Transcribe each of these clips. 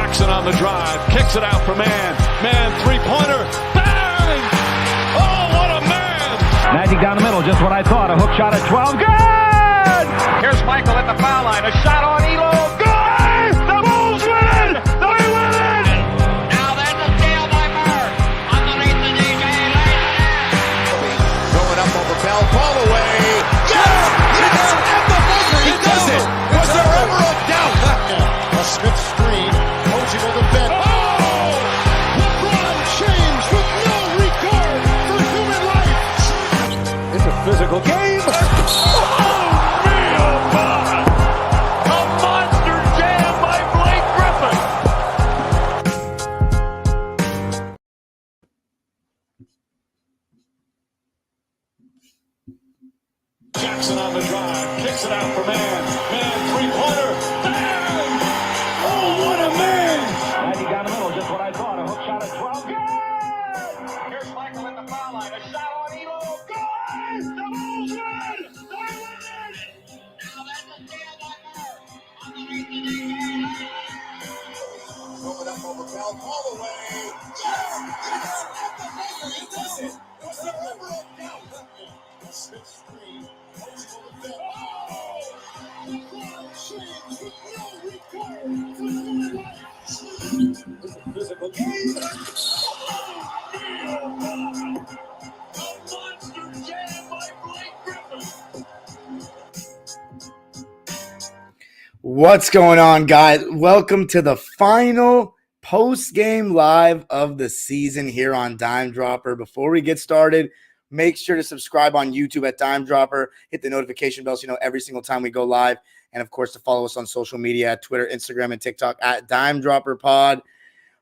Jackson on the drive, kicks it out for man. Man, three-pointer, bang! Oh, what a man! Magic down the middle, just what I thought. A hook shot at 12, good! Here's Michael at the foul line, a shot on Elo, Good! The Bulls win it! They win it! now there's a steal by Bird, underneath the DJ, going up over Bell, ball away, yes! Yes! At the buzzer, he does it! Was there ever a doubt? A Smith screen, Posey will defend. Oh! LeBron James with no regard for human life! It's a physical game. Oh, man, oh, my! A monster jam by Blake Griffin! Jackson on the drive, kicks it out for man. Man, three-pointer, bang! Oh, what a man! Magic down the middle, just what I thought. A hook shot at 12, good! Here's Michael at the foul line, a shot on Elo, Good! The Bulls win! They win it! now there's a steal by Bird, underneath the DJ, going up over Bell, ball away, yes! Yes! At the buzzer, he does it! Was there ever a doubt? A Smith screen, Posey will defend. Oh! LeBron James with no regard for human life! It's a physical game. A monster jam by Blake Griffin! What's going on, guys? Welcome to the final post-game live of the season here on Dime Dropper. Before we get started, make sure to subscribe on YouTube at Dime Dropper. Hit the notification bell so you know every single time we go live. And, of course, to follow us on social media at Twitter, Instagram, and TikTok at Dime Dropper Pod.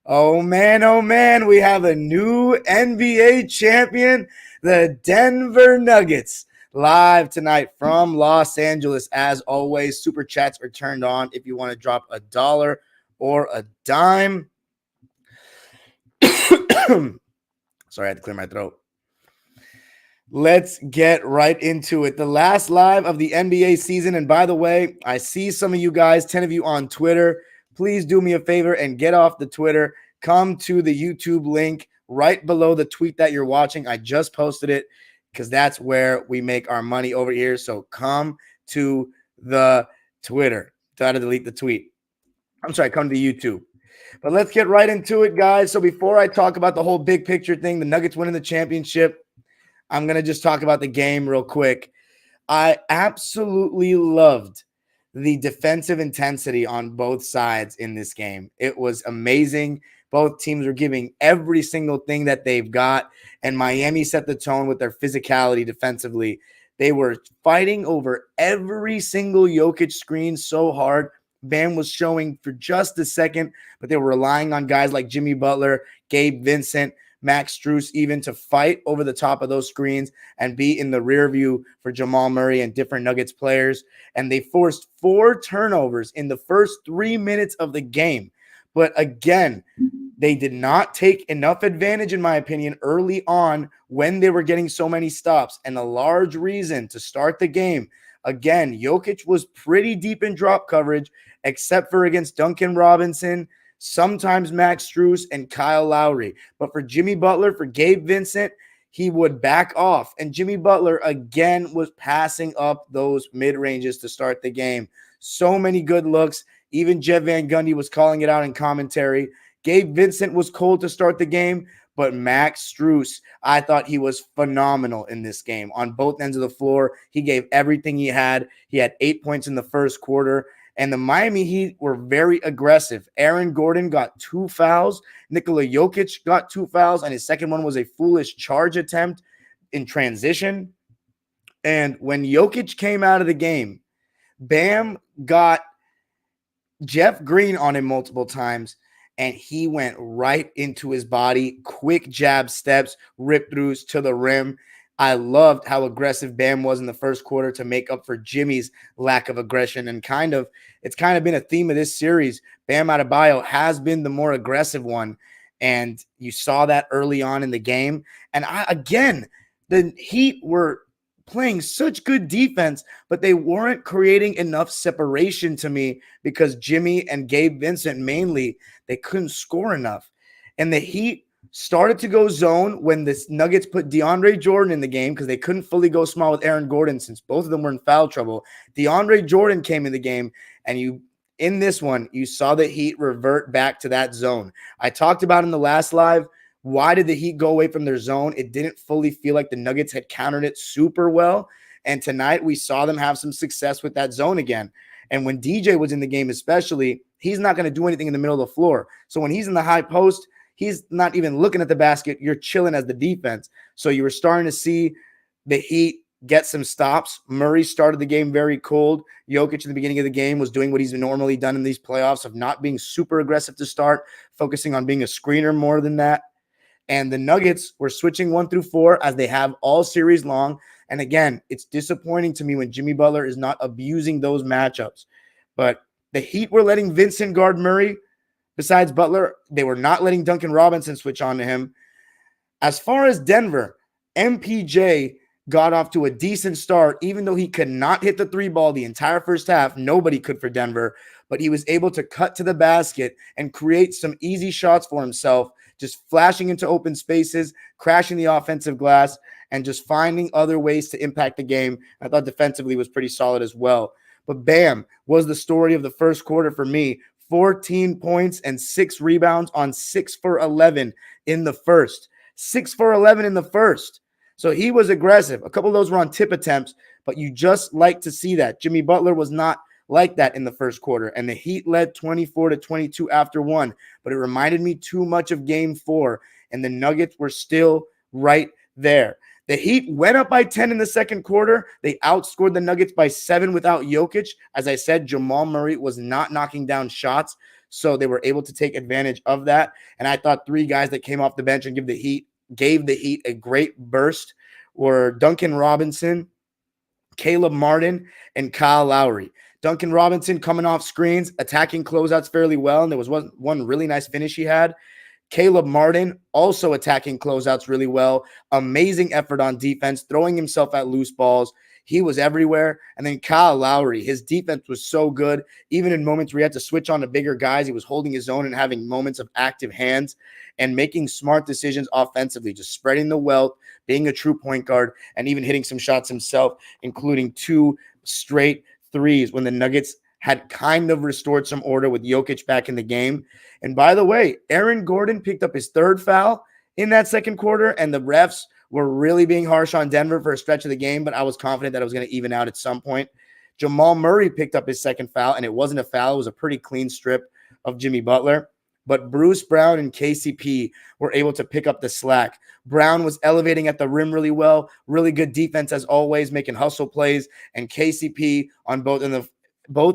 Oh, man, we have a new NBA champion, the Denver Nuggets. Live tonight from Los Angeles. As always, super chats are turned on if you want to drop $1 or a dime. Sorry, I had to clear my throat. Let's get right into it. The last live of the NBA season. And by the way, I see some of you guys, 10 of you on Twitter. Please do me a favor and get off the Twitter. Come to the YouTube link right below the tweet that you're watching. I just posted it, because that's where we make our money over here. So come to the Twitter. Try to delete the tweet. I'm sorry, come to YouTube. But let's get right into it, guys. So before I talk about the whole big picture thing, the Nuggets winning the championship, I'm going to just talk about the game real quick. I absolutely loved the defensive intensity on both sides in this game. It was amazing. Both teams were giving every single thing that they've got, and Miami set the tone with their physicality defensively. They were fighting over every single Jokic screen so hard. Bam was showing for just a second, but they were relying on guys like Jimmy Butler, Gabe Vincent, Max Strus even to fight over the top of those screens and be in the rear view for Jamal Murray and different Nuggets players. And they forced 4 turnovers in the first 3 minutes of the game. But again, they did not take enough advantage, in my opinion, early on when they were getting so many stops. And a large reason to start the game, again, Jokic was pretty deep in drop coverage, except for against Duncan Robinson, sometimes Max Strus, and Kyle Lowry. But for Jimmy Butler, for Gabe Vincent, he would back off. And Jimmy Butler, again, was passing up those mid-ranges to start the game. So many good looks. Even Jeff Van Gundy was calling it out in commentary. Gabe Vincent was cold to start the game, but Max Strus, I thought he was phenomenal in this game. On both ends of the floor, he gave everything he had. He had 8 points in the first quarter, and the Miami Heat were very aggressive. Aaron Gordon got 2 fouls. Nikola Jokic got 2 fouls, and his second one was a foolish charge attempt in transition. And when Jokic came out of the game, Bam got Jeff Green on him multiple times, and he went right into his body. Quick jab steps, rip-throughs to the rim. I loved how aggressive Bam was in the first quarter to make up for Jimmy's lack of aggression. And it's kind of been a theme of this series. Bam Adebayo has been the more aggressive one, and you saw that early on in the game. And again, the Heat were playing such good defense, but they weren't creating enough separation to me because Jimmy and Gabe Vincent mainly, they couldn't score enough. And the Heat started to go zone when the Nuggets put DeAndre Jordan in the game because they couldn't fully go small with Aaron Gordon since both of them were in foul trouble. DeAndre Jordan came in the game, and in this one, you saw the Heat revert back to that zone. I talked about in the last live, why did the Heat go away from their zone? It didn't fully feel like the Nuggets had countered it super well. And tonight we saw them have some success with that zone again. And when DJ was in the game especially, he's not going to do anything in the middle of the floor. So when he's in the high post, he's not even looking at the basket. You're chilling as the defense. So you were starting to see the Heat get some stops. Murray started the game very cold. Jokic in the beginning of the game was doing what he's normally done in these playoffs of not being super aggressive to start, focusing on being a screener more than that. And the Nuggets were switching 1 through 4 as they have all series long. And again, it's disappointing to me when Jimmy Butler is not abusing those matchups. But the Heat were letting Vincent guard Murray. Besides Butler, they were not letting Duncan Robinson switch on to him. As far as Denver, MPJ got off to a decent start, even though he could not hit the three ball the entire first half. Nobody could for Denver, but he was able to cut to the basket and create some easy shots for himself, just flashing into open spaces, crashing the offensive glass, and just finding other ways to impact the game. I thought defensively was pretty solid as well. But Bam was the story of the first quarter for me. 14 points and 6 rebounds on 6 for 11 in the first. 6 for 11 in the first. So he was aggressive. A couple of those were on tip attempts, but you just like to see that. Jimmy Butler was not like that in the first quarter, and the Heat led 24-22 after 1, but it reminded me too much of Game 4, and the Nuggets were still right there. The Heat went up by 10 in the second quarter. They outscored the Nuggets by 7 without Jokic. As I said, Jamal Murray was not knocking down shots, so they were able to take advantage of that. And I thought 3 guys that came off the bench and gave the Heat a great burst were Duncan Robinson, Caleb Martin, and Kyle Lowry. Duncan Robinson coming off screens, attacking closeouts fairly well, and there was one really nice finish he had. Caleb Martin also attacking closeouts really well. Amazing effort on defense, throwing himself at loose balls. He was everywhere. And then Kyle Lowry, his defense was so good. Even in moments where he had to switch on to bigger guys, he was holding his own and having moments of active hands and making smart decisions offensively, just spreading the wealth, being a true point guard, and even hitting some shots himself, including 2 straight threes when the Nuggets had kind of restored some order with Jokic back in the game. And by the way, Aaron Gordon picked up his 3rd foul in that second quarter, and the refs were really being harsh on Denver for a stretch of the game, but I was confident that it was going to even out at some point. Jamal Murray picked up his 2nd foul, and it wasn't a foul. It was a pretty clean strip of Jimmy Butler. But Bruce Brown and KCP were able to pick up the slack. Brown was elevating at the rim really well, really good defense as always, making hustle plays, and KCP on both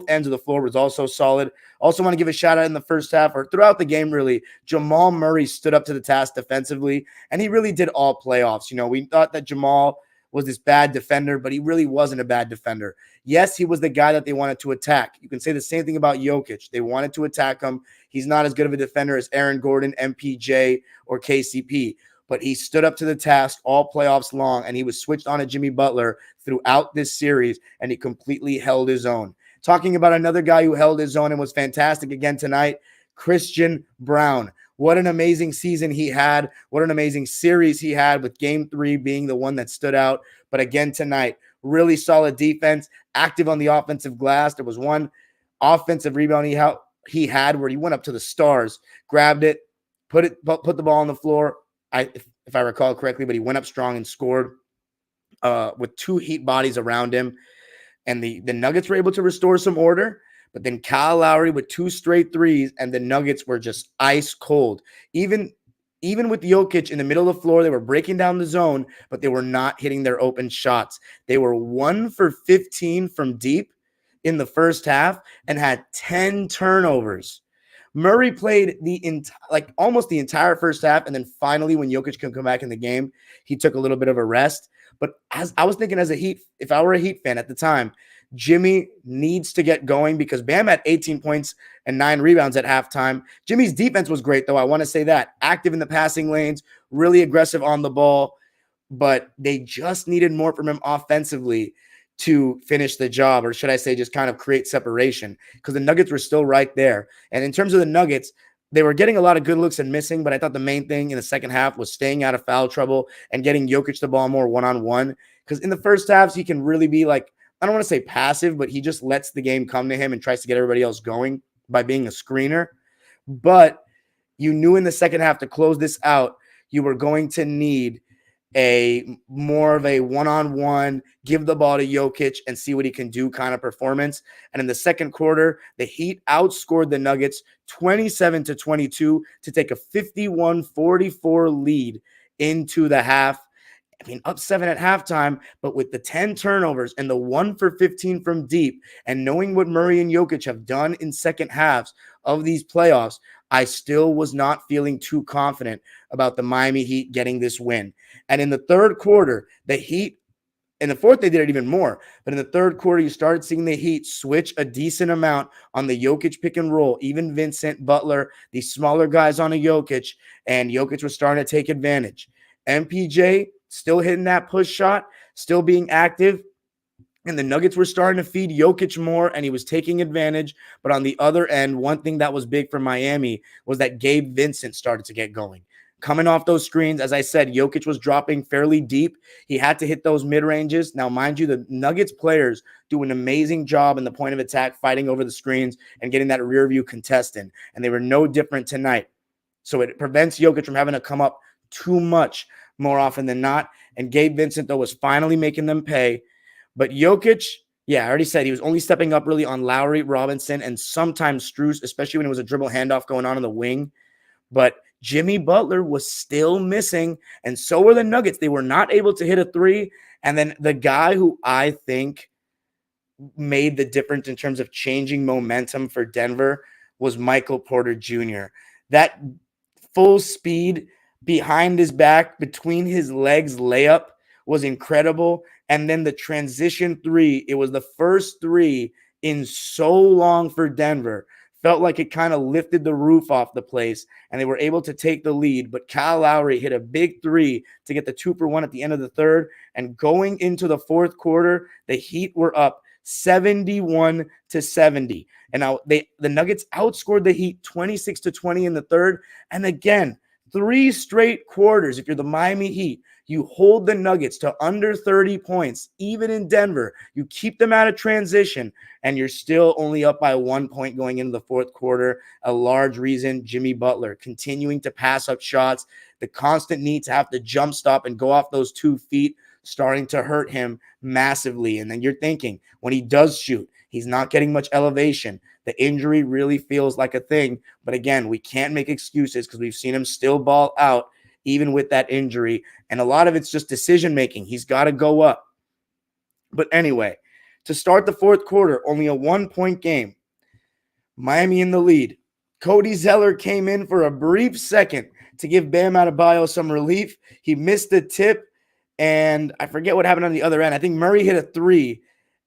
ends of the floor was also solid. Also want to give a shout out in the first half or throughout the game, really. Jamal Murray stood up to the task defensively, and he really did all playoffs. You know, we thought that Jamal was this bad defender, but he really wasn't a bad defender. Yes, he was the guy that they wanted to attack. You can say the same thing about Jokic. They wanted to attack him. He's not as good of a defender as Aaron Gordon, MPJ, or KCP, but he stood up to the task all playoffs long, and he was switched on to Jimmy Butler throughout this series, and he completely held his own. Talking about another guy who held his own and was fantastic again tonight, Christian Braun. What an amazing season he had. What an amazing series he had, with Game 3 being the one that stood out. But again tonight, really solid defense, active on the offensive glass. There was one offensive rebound he had where he went up to the stars, grabbed it, put the ball on the floor, if I recall correctly, but he went up strong and scored with 2 Heat bodies around him. And the Nuggets were able to restore some order, but then Kyle Lowry with 2 straight threes, and the Nuggets were just ice cold. Even with Jokic in the middle of the floor, they were breaking down the zone, but they were not hitting their open shots. They were 1 for 15 from deep in the first half and had 10 turnovers. Murray played almost the entire first half, and then finally when Jokic could come back in the game, he took a little bit of a rest. But as I was thinking if I were a Heat fan at the time, Jimmy needs to get going because Bam had 18 points and 9 rebounds at halftime. Jimmy's defense was great, though. I want to say that. Active in the passing lanes, really aggressive on the ball. but they just needed more from him offensively to finish the job, or should I say just kind of create separation, because the Nuggets were still right there. And in terms of the Nuggets, they were getting a lot of good looks and missing, but I thought the main thing in the second half was staying out of foul trouble and getting Jokic the ball more one-on-one, because in the first halves, he can really be like, I don't want to say passive, but he just lets the game come to him and tries to get everybody else going by being a screener. But you knew in the second half to close this out, you were going to need a more of a one-on-one, give the ball to Jokic and see what he can do kind of performance. And in the second quarter, the Heat outscored the Nuggets 27-22 to take a 51-44 lead into the half. I mean, up 7 at halftime, but with the 10 turnovers and the 1 for 15 from deep, and knowing what Murray and Jokic have done in second halves of these playoffs, I still was not feeling too confident about the Miami Heat getting this win. And in the third quarter, the Heat, in the fourth, they did it even more. But in the third quarter, you started seeing the Heat switch a decent amount on the Jokic pick and roll. Even Vincent, Butler, these smaller guys on a Jokic, and Jokic was starting to take advantage. MPJ still hitting that push shot, still being active. And the Nuggets were starting to feed Jokic more, and he was taking advantage. But on the other end, one thing that was big for Miami was that Gabe Vincent started to get going. Coming off those screens, as I said, Jokic was dropping fairly deep. He had to hit those mid-ranges. Now, mind you, the Nuggets players do an amazing job in the point of attack, fighting over the screens and getting that rear view contestant. And they were no different tonight. So it prevents Jokic from having to come up too much more often than not. And Gabe Vincent, though, was finally making them pay. But Jokic, yeah, I already said he was only stepping up really on Lowry, Robinson, and sometimes Strus, especially when it was a dribble handoff going on in the wing. But Jimmy Butler was still missing, and so were the Nuggets. They were not able to hit a three. And then the guy who I think made the difference in terms of changing momentum for Denver was Michael Porter Jr. That full speed behind his back, between his legs layup was incredible. And then the transition three, it was the first three in so long for Denver. Felt like it kind of lifted the roof off the place, and they were able to take the lead. But Kyle Lowry hit a big three to get the 2-for-1 at the end of the third. And going into the fourth quarter, the Heat were up 71-70. And now the Nuggets outscored the Heat 26-20 in the third. And again, 3 straight quarters, if you're the Miami Heat, you hold the Nuggets to under 30 points, even in Denver. You keep them out of transition, and you're still only up by 1 point going into the fourth quarter. A large reason, Jimmy Butler continuing to pass up shots, the constant need to have to jump stop and go off those 2 feet starting to hurt him massively. And then you're thinking, when he does shoot, he's not getting much elevation. The injury really feels like a thing. But again, we can't make excuses because we've seen him still ball out even with that injury. And a lot of it's just decision-making. He's got to go up. But anyway, to start the fourth quarter, only a 1-point game. Miami in the lead. Cody Zeller came in for a brief second to give Bam Adebayo some relief. He missed the tip, and I forget what happened on the other end. I think Murray hit a 3,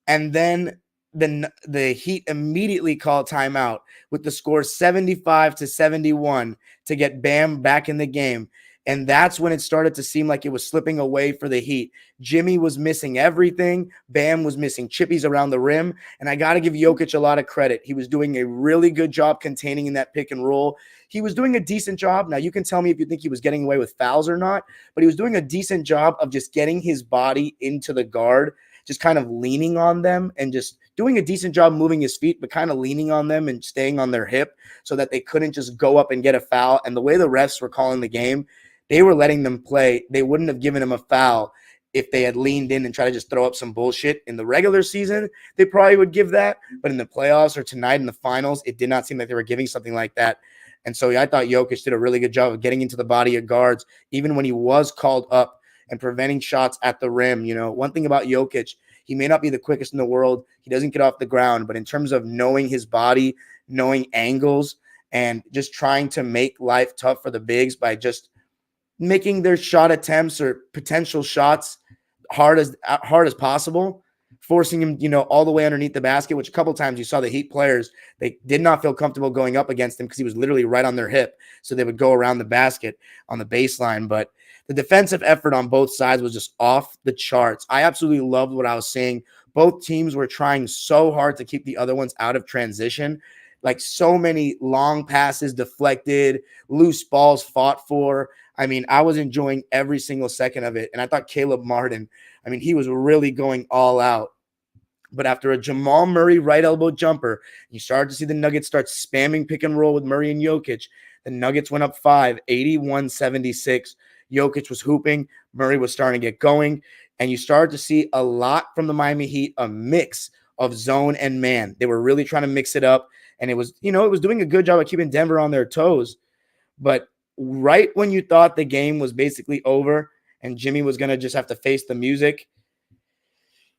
and then the Heat immediately called timeout with the score 75-71 to get Bam back in the game. And that's when it started to seem like it was slipping away for the Heat. Jimmy was missing everything. Bam was missing chippies around the rim. And I got to give Jokic a lot of credit. He was doing a really good job containing in that pick and roll. He was doing a decent job. Now, you can tell me if you think he was getting away with fouls or not, but he was doing a decent job of just getting his body into the guard, just kind of leaning on them and just doing a decent job moving his feet, but kind of leaning on them and staying on their hip so that they couldn't just go up and get a foul. And the way the refs were calling the game, they were letting them play. They wouldn't have given him a foul if they had leaned in and tried to just throw up some bullshit. In the regular season, they probably would give that. But in the playoffs or tonight in the finals, it did not seem like they were giving something like that. And so I thought Jokic did a really good job of getting into the body of guards, even when he was called up, and preventing shots at the rim. You know, one thing about Jokic, he may not be the quickest in the world. He doesn't get off the ground. But in terms of knowing his body, knowing angles, and just trying to make life tough for the bigs by just making their shot attempts or potential shots hard as possible, forcing him, all the way underneath the basket, which a couple times you saw the Heat players, they did not feel comfortable going up against him because he was literally right on their hip. So they would go around the basket on the baseline. But The defensive effort on both sides was just off the charts. I absolutely loved what I was seeing. Both teams were trying so hard to keep the other ones out of transition. Like so many long passes deflected, loose balls fought for. I mean, I was enjoying every single second of it. And I thought Caleb Martin, I mean, he was really going all out. But after a Jamal Murray right elbow jumper, you started to see the Nuggets start spamming pick and roll with Murray and Jokic. The Nuggets went up 5, 81-76. Jokic was hooping. Murray was starting to get going. And you started to see a lot from the Miami Heat, a mix of zone and man. They were really trying to mix it up. And it was, it was doing a good job of keeping Denver on their toes. But right when you thought the game was basically over and Jimmy was going to just have to face the music,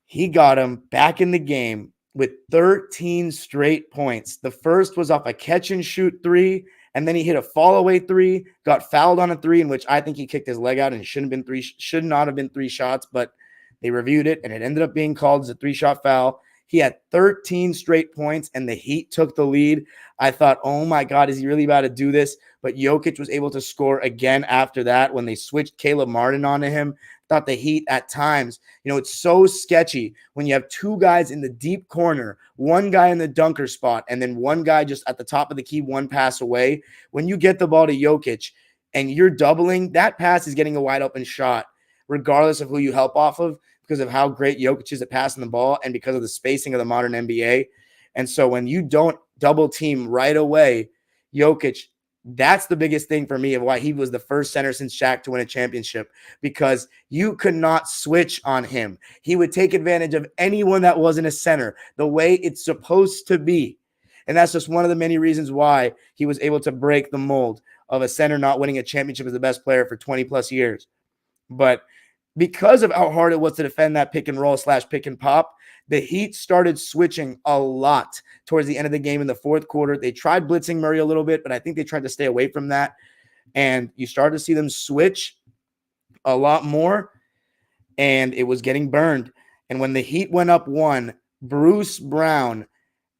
he got him back in the game with 13 straight points. The first was off a catch and shoot 3, and then he hit a fall away 3, got fouled on a 3, in which I think he kicked his leg out and it should not have been 3 shots, but they reviewed it and it ended up being called as a 3-shot foul. He had 13 straight points and the Heat took the lead. I thought, oh my God, is he really about to do this? But Jokic was able to score again after that when they switched Caleb Martin onto him. Thought the Heat at times, it's so sketchy when you have 2 guys in the deep corner, 1 guy in the dunker spot, and then 1 guy just at the top of the key, 1 pass away. When you get the ball to Jokic and you're doubling, that pass is getting a wide open shot, regardless of who you help off of, because of how great Jokic is at passing the ball and because of the spacing of the modern NBA. And so when you don't double team right away, Jokic, that's the biggest thing for me of why he was the first center since Shaq to win a championship, because you could not switch on him. He would take advantage of anyone that wasn't a center the way it's supposed to be. And that's just one of the many reasons why he was able to break the mold of a center not winning a championship as the best player for 20 plus years. But because of how hard it was to defend that pick and roll / pick and pop, the Heat started switching a lot towards the end of the game in the fourth quarter. They tried blitzing Murray a little bit, but I think they tried to stay away from that. And you started to see them switch a lot more, and it was getting burned. And when the Heat went up 1, Bruce Brown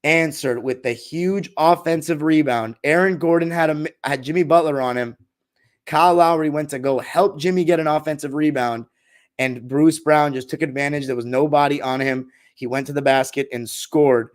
answered with the huge offensive rebound. Aaron Gordon had Jimmy Butler on him. Kyle Lowry went to go help Jimmy get an offensive rebound, and Bruce Brown just took advantage. There was nobody on him. He went to the basket and scored,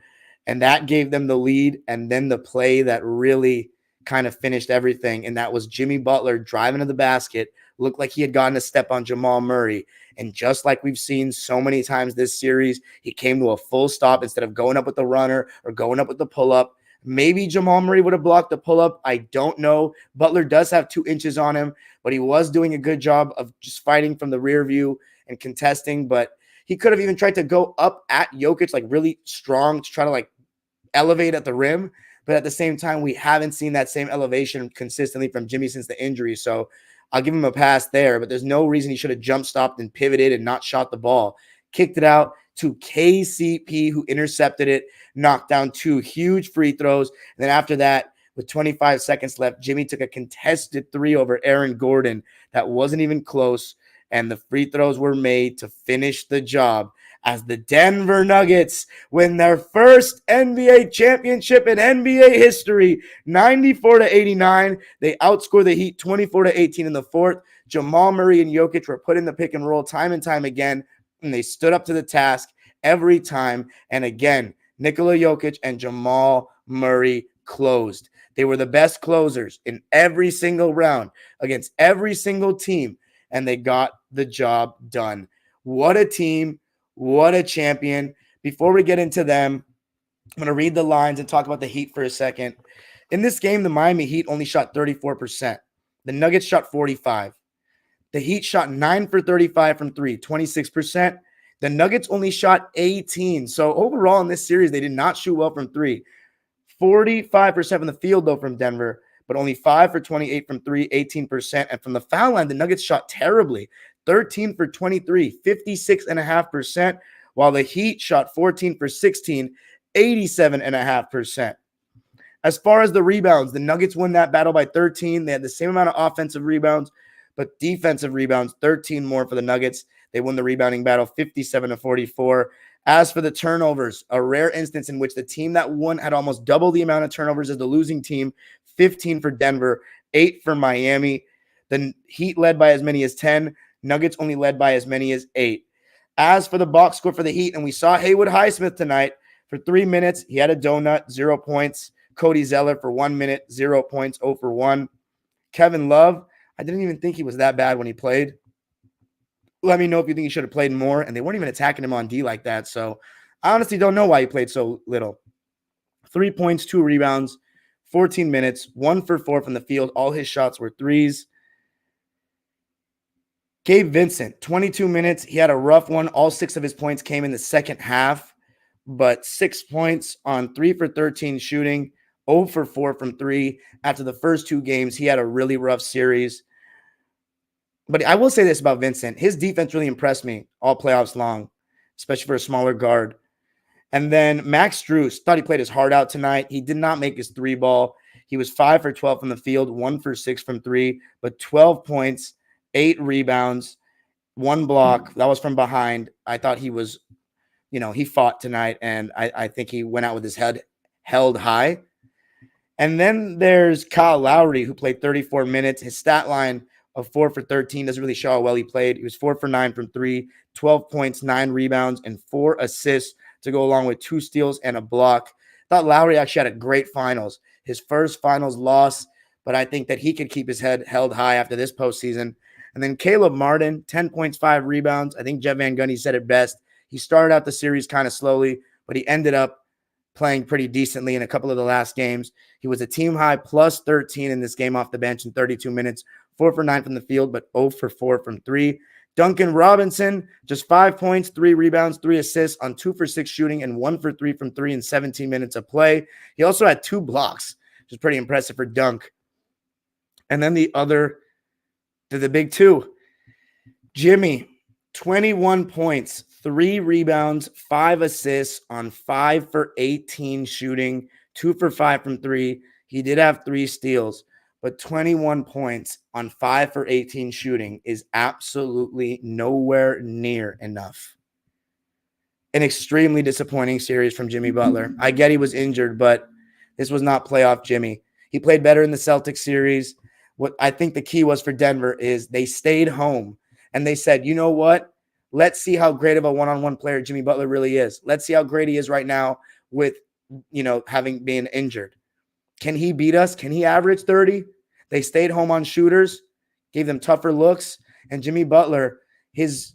and that gave them the lead. And then the play that really kind of finished everything, and that was Jimmy Butler driving to the basket, looked like he had gotten a step on Jamal Murray. And just like we've seen so many times this series, he came to a full stop instead of going up with the runner or going up with the pull-up. Maybe Jamal Murray would have blocked the pull-up. I don't know. Butler does have 2 inches on him, but he was doing a good job of just fighting from the rear view and contesting. But he could have even tried to go up at Jokic, like really strong, to try to like elevate at the rim. But at the same time, we haven't seen that same elevation consistently from Jimmy since the injury. So I'll give him a pass there, but there's no reason he should have jump stopped and pivoted and not shot the ball. Kicked it out to KCP, who intercepted it, knocked down 2 huge free throws. And then after that, with 25 seconds left, Jimmy took a contested 3 over Aaron Gordon that wasn't even close, and the free throws were made to finish the job as the Denver Nuggets win their first NBA championship in NBA history, 94-89. They outscore the Heat 24-18 in the fourth. Jamal Murray and Jokic were put in the pick and roll time and time again, and they stood up to the task every time. And again, Nikola Jokic and Jamal Murray closed. They were the best closers in every single round against every single team, and they got the job done. What a team. What a champion. Before we get into them, I'm going to read the lines and talk about the Heat for a second. In this game, the Miami Heat only shot 34%. The Nuggets shot 45%. The Heat shot 9 for 35 from 3, 26%. The Nuggets only shot 18%. So overall in this series, they did not shoot well from 3. 45% from the field, though, from Denver, but only 5 for 28 from 3, 18%. And from the foul line, the Nuggets shot terribly. 13 for 23, 56.5%, while the Heat shot 14 for 16, 87.5%. As far as the rebounds, the Nuggets won that battle by 13. They had the same amount of offensive rebounds, but defensive rebounds, 13 more for the Nuggets. They won the rebounding battle 57-44. As for the turnovers, a rare instance in which the team that won had almost double the amount of turnovers as the losing team, 15 for Denver, 8 for Miami. The Heat led by as many as 10. Nuggets only led by as many as 8. As for the box score for the Heat, and we saw Haywood Highsmith tonight for 3 minutes. He had a donut, 0 points. Cody Zeller for 1 minute, 0 points, 0 for 1. Kevin Love, I didn't even think he was that bad when he played. Let me know if you think he should have played more. And they weren't even attacking him on D like that. So I honestly don't know why he played so little. 3 points, 2 rebounds, 14 minutes, 1 for 4 from the field. All his shots were threes. Gabe Vincent, 22 minutes. He had a rough one. All 6 of his points came in the second half, but 6 points on 3 for 13 shooting, 0 for 4 from 3. After the first 2 games, he had a really rough series. But I will say this about Vincent. His defense really impressed me all playoffs long, especially for a smaller guard. And then Max Strus, thought he played his heart out tonight. He did not make his 3 ball. He was 5 for 12 from the field, 1 for 6 from 3, but 12 points, 8 rebounds, 1 block. That was from behind. I thought he was, he fought tonight, and I think he went out with his head held high. And then there's Kyle Lowry, who played 34 minutes. His stat line of 4 for 13 doesn't really show how well he played. He was 4 for 9 from 3, 12 points, 9 rebounds, and 4 assists to go along with 2 steals and a block. I thought Lowry actually had a great finals. His first finals loss, but I think that he could keep his head held high after this postseason. And then Caleb Martin, 10 points, 5 rebounds. I think Jeff Van Gundy said it best. He started out the series kind of slowly, but he ended up playing pretty decently in a couple of the last games. He was a team high plus 13 in this game off the bench in 32 minutes, 4 for 9 from the field, but 0 for 4 from 3. Duncan Robinson, just 5 points, 3 rebounds, 3 assists on 2 for 6 shooting and 1 for 3 from 3 in 17 minutes of play. He also had 2 blocks, which is pretty impressive for Dunk. And then the big 2, Jimmy, 21 points, 3 rebounds, 5 assists on 5 for 18 shooting, 2 for 5 from 3. He did have 3 steals, but 21 points on 5 for 18 shooting is absolutely nowhere near enough. An extremely disappointing series from Jimmy Butler. I get he was injured, but this was not playoff Jimmy. He played better in the Celtics series. What I think the key was for Denver is they stayed home and they said, you know what? Let's see how great of a one-on-one player Jimmy Butler really is. Let's see how great he is right now with, having been injured. Can he beat us? Can he average 30? They stayed home on shooters, gave them tougher looks. And Jimmy Butler, his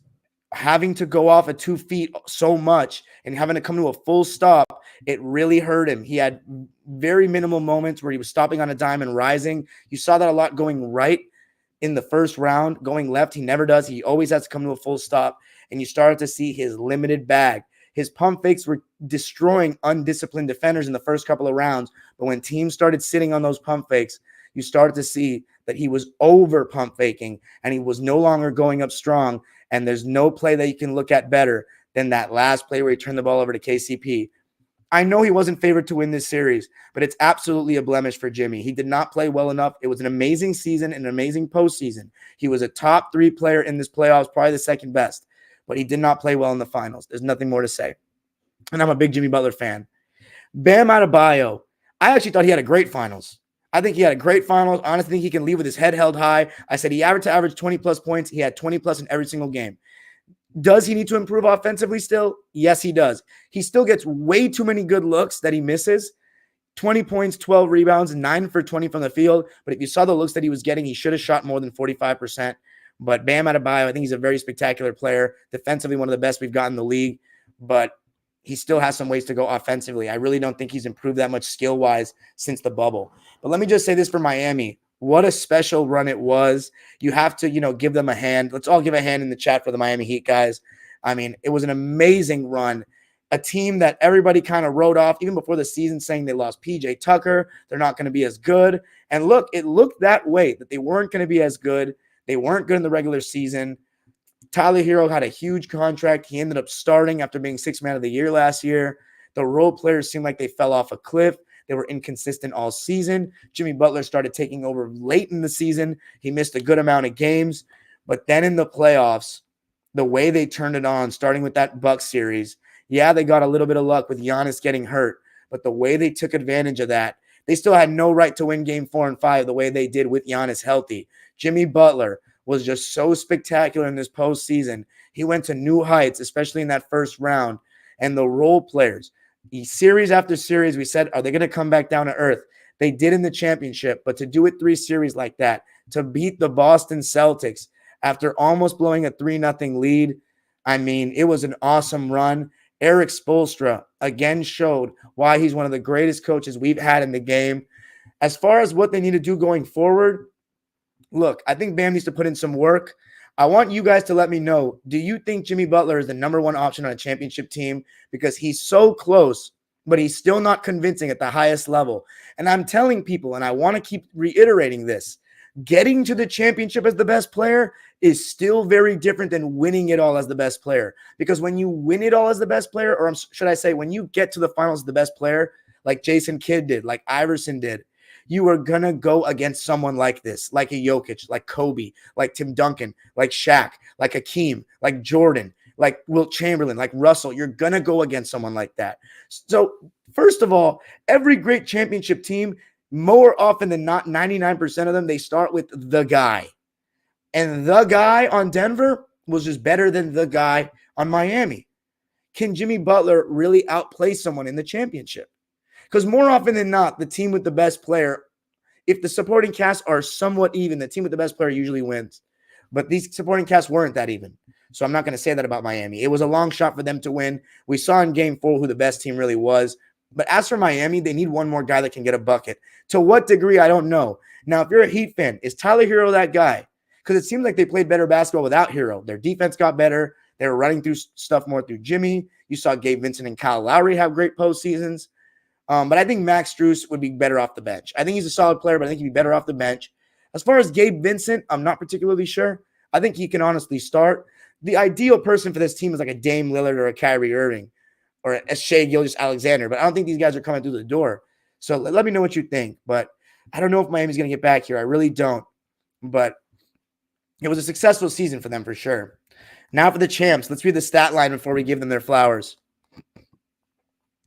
having to go off at 2 feet so much and having to come to a full stop, it really hurt him. He had very minimal moments where he was stopping on a dime and rising. You saw that a lot going right in the first round. Going left, he never does. He always has to come to a full stop. And you started to see his limited bag. His pump fakes were destroying undisciplined defenders in the first couple of rounds. But when teams started sitting on those pump fakes, you started to see that he was over pump faking and he was no longer going up strong. And there's no play that you can look at better than that last play where he turned the ball over to KCP. I know he wasn't favored to win this series, but it's absolutely a blemish for Jimmy. He did not play well enough. It was an amazing season, an amazing postseason. He was a top 3 player in this playoffs, probably the second best, but he did not play well in the finals. There's nothing more to say. And I'm a big Jimmy Butler fan. Bam Adebayo, I actually thought he had a great finals. I think he had a great finals. I honestly think he can leave with his head held high. I said he averaged 20-plus points. He had 20-plus in every single game. Does he need to improve offensively still? Yes, he does. He still gets way too many good looks that he misses. 20 points, 12 rebounds, 9 for 20 from the field. But if you saw the looks that he was getting, he should have shot more than 45%. But Bam Adebayo, I think he's a very spectacular player. Defensively, one of the best we've got in the league. But he still has some ways to go offensively. I really don't think he's improved that much skill-wise since the bubble. But let me just say this for Miami. What a special run it was. You have to, give them a hand. Let's all give a hand in the chat for the Miami Heat guys. I mean, it was an amazing run. A team that everybody kind of wrote off even before the season saying they lost PJ Tucker. They're not going to be as good. And look, it looked that way, that they weren't going to be as good. They weren't good in the regular season. Tyler Hero had a huge contract. He ended up starting after being 6th man of the year last year. The role players seemed like they fell off a cliff. They were inconsistent all season. Jimmy Butler started taking over late in the season. He missed a good amount of games. But then in the playoffs, the way they turned it on, starting with that Bucks series, yeah, they got a little bit of luck with Giannis getting hurt. But the way they took advantage of that, They still had no right to win game 4 and 5 the way they did with Giannis healthy. Jimmy Butler was just so spectacular in this postseason. He went to new heights, especially in that first round. And the role players, series after series, we said, are they going to come back down to earth? They did in the championship, but to do it 3 series like that, to beat the Boston Celtics after almost blowing a 3-0 lead, I mean, it was an awesome run. Erik Spoelstra again showed why he's one of the greatest coaches we've had in the game. As far as what they need to do going forward, look, I think Bam needs to put in some work. I want you guys to let me know, do you think Jimmy Butler is the number 1 option on a championship team? Because he's so close, but he's still not convincing at the highest level. And I'm telling people, and I want to keep reiterating this, getting to the championship as the best player is still very different than winning it all as the best player. Because when you win it all as the best player, or should I say, when you get to the finals as the best player, like Jason Kidd did, like Iverson did, you are going to go against someone like this, like a Jokic, like Kobe, like Tim Duncan, like Shaq, like Hakeem, like Jordan, like Wilt Chamberlain, like Russell. You're going to go against someone like that. So first of all, every great championship team, more often than not, 99% of them, they start with the guy. And the guy on Denver was just better than the guy on Miami. Can Jimmy Butler really outplay someone in the championship? Because more often than not, the team with the best player, if the supporting cast are somewhat even, the team with the best player usually wins. But these supporting casts weren't that even. So I'm not going to say that about Miami. It was a long shot for them to win. We saw in game 4 who the best team really was. But as for Miami, they need one more guy that can get a bucket. To what degree, I don't know. Now, if you're a Heat fan, is Tyler Hero that guy? Because it seemed like they played better basketball without Hero. Their defense got better. They were running through stuff more through Jimmy. You saw Gabe Vincent and Kyle Lowry have great postseasons. But I think Max Strus would be better off the bench. I think he's a solid player, but I think he'd be better off the bench. As far as Gabe Vincent, I'm not particularly sure. I think he can honestly start. The ideal person for this team is like a Dame Lillard or a Kyrie Irving or a Shai Gilgeous-Alexander, but I don't think these guys are coming through the door. So let me know what you think. But I don't know if Miami's going to get back here. I really don't. But it was a successful season for them for sure. Now for the champs. Let's read the stat line before we give them their flowers.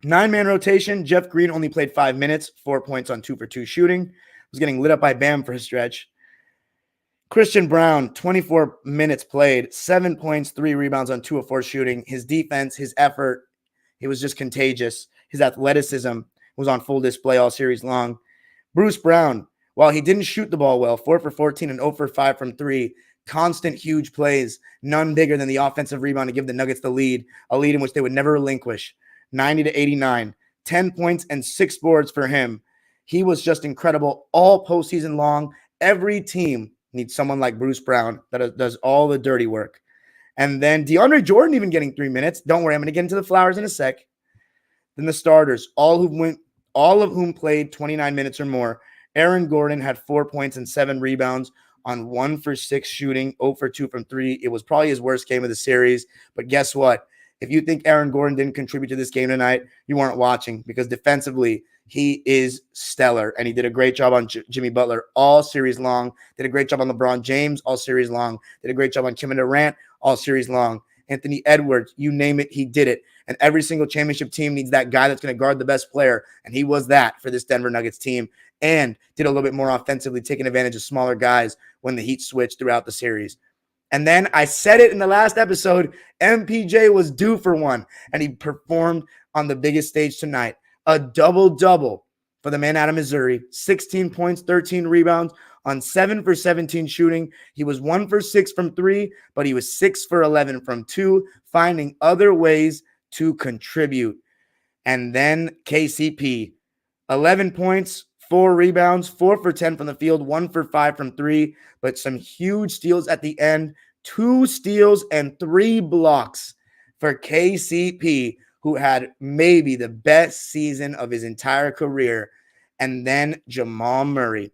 9-man rotation. Jeff Green only played 5 minutes, 4 points on 2 for 2 shooting. Was getting lit up by Bam for a stretch. Christian Brown, 24 minutes played, 7 points, 3 rebounds on 2 of 4 shooting. His defense, his effort, it was just contagious. His athleticism was on full display all series long. Bruce Brown, while he didn't shoot the ball well, 4 for 14 and 0 for 5 from 3, constant huge plays, none bigger than the offensive rebound to give the Nuggets the lead, a lead in which they would never relinquish. 90-89, 10 points and 6 boards for him. He was just incredible all postseason long. Every team needs someone like Bruce Brown that does all the dirty work. And then DeAndre Jordan even getting 3 minutes. Don't worry, I'm going to get into the flowers in a sec. Then the starters, all of whom played 29 minutes or more. Aaron Gordon had 4 points and 7 rebounds on 1 for 6 shooting, 0 for 2 from 3. It was probably his worst game of the series. But guess what? If you think Aaron Gordon didn't contribute to this game tonight, you weren't watching, because defensively, he is stellar, and he did a great job on Jimmy Butler all series long, did a great job on LeBron James all series long, did a great job on Kevin Durant all series long. Anthony Edwards, you name it, he did it. And every single championship team needs that guy that's going to guard the best player, and he was that for this Denver Nuggets team, and did a little bit more offensively, taking advantage of smaller guys when the Heat switched throughout the series. And then I said it in the last episode, MPJ was due for one, and he performed on the biggest stage tonight. A double-double for the man out of Missouri, 16 points, 13 rebounds on 7 for 17 shooting. He was 1 for 6 from 3, but he was 6 for 11 from 2, finding other ways to contribute. And then KCP, 11 points, 4 rebounds, 4 for 10 from the field, 1 for 5 from 3, but some huge steals at the end, 2 steals and 3 blocks for KCP, who had maybe the best season of his entire career. And then Jamal Murray.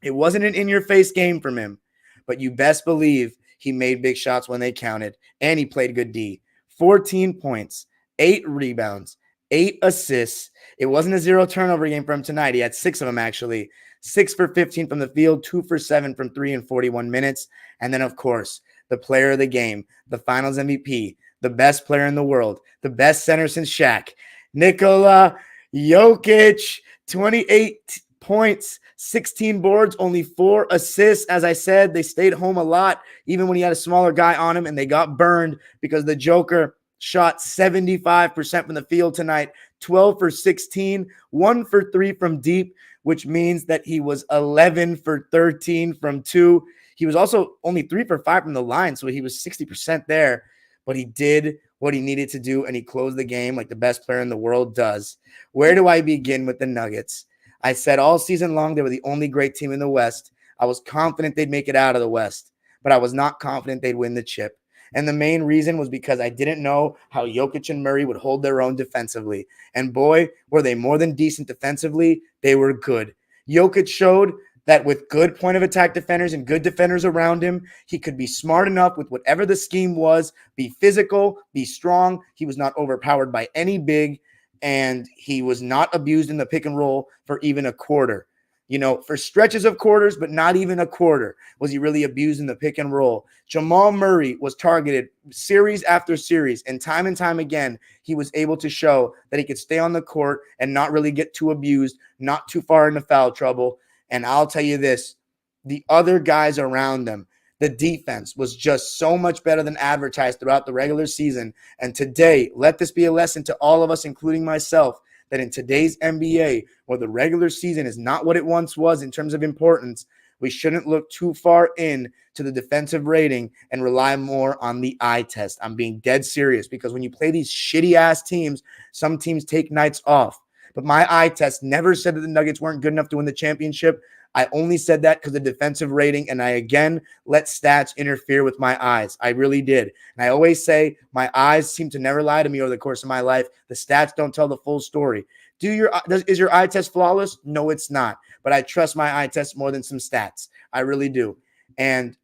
It wasn't an in-your-face game from him, but you best believe he made big shots when they counted, and he played good D. 14 points, 8 rebounds, 8 assists. It wasn't a 0 turnover game for him tonight. He had 6 of them, actually. 6 for 15 from the field, 2 for 7 from 3 in 41 minutes. And then, of course, the player of the game, the finals MVP, the best player in the world, the best center since Shaq, Nikola Jokic, 28 points, 16 boards, only 4 assists. As I said, they stayed home a lot, even when he had a smaller guy on him, and they got burned because the Joker shot 75% from the field tonight, 12 for 16, 1 for 3 from deep, which means that he was 11 for 13 from 2. He was also only 3 for 5 from the line, so he was 60% there, but he did what he needed to do, and he closed the game like the best player in the world does. Where do I begin with the Nuggets? I said all season long they were the only great team in the West. I was confident they'd make it out of the West, but I was not confident they'd win the chip. And the main reason was because I didn't know how Jokic and Murray would hold their own defensively. And boy, were they more than decent defensively. They were good. Jokic showed that with good point of attack defenders and good defenders around him, he could be smart enough with whatever the scheme was, be physical, be strong. He was not overpowered by any big, and he was not abused in the pick and roll for even a quarter. You know, for stretches of quarters, but not even a quarter was he really abused in the pick and roll. Jamal Murray was targeted series after series, and time again, he was able to show that he could stay on the court and not really get too abused, not too far into foul trouble. And I'll tell you this, the other guys around them, the defense was just so much better than advertised throughout the regular season. And today, let this be a lesson to all of us, including myself, that in today's NBA, where the regular season is not what it once was in terms of importance, we shouldn't look too far in to the defensive rating and rely more on the eye test. I'm being dead serious, because when you play these shitty-ass teams, some teams take nights off. But my eye test never said that the Nuggets weren't good enough to win the championship. I only said that because of the defensive rating, and I again let stats interfere with my eyes. I really did. And I always say my eyes seem to never lie to me over the course of my life. The stats don't tell the full story. Is your eye test flawless? No, it's not. But I trust my eye test more than some stats. I really do. And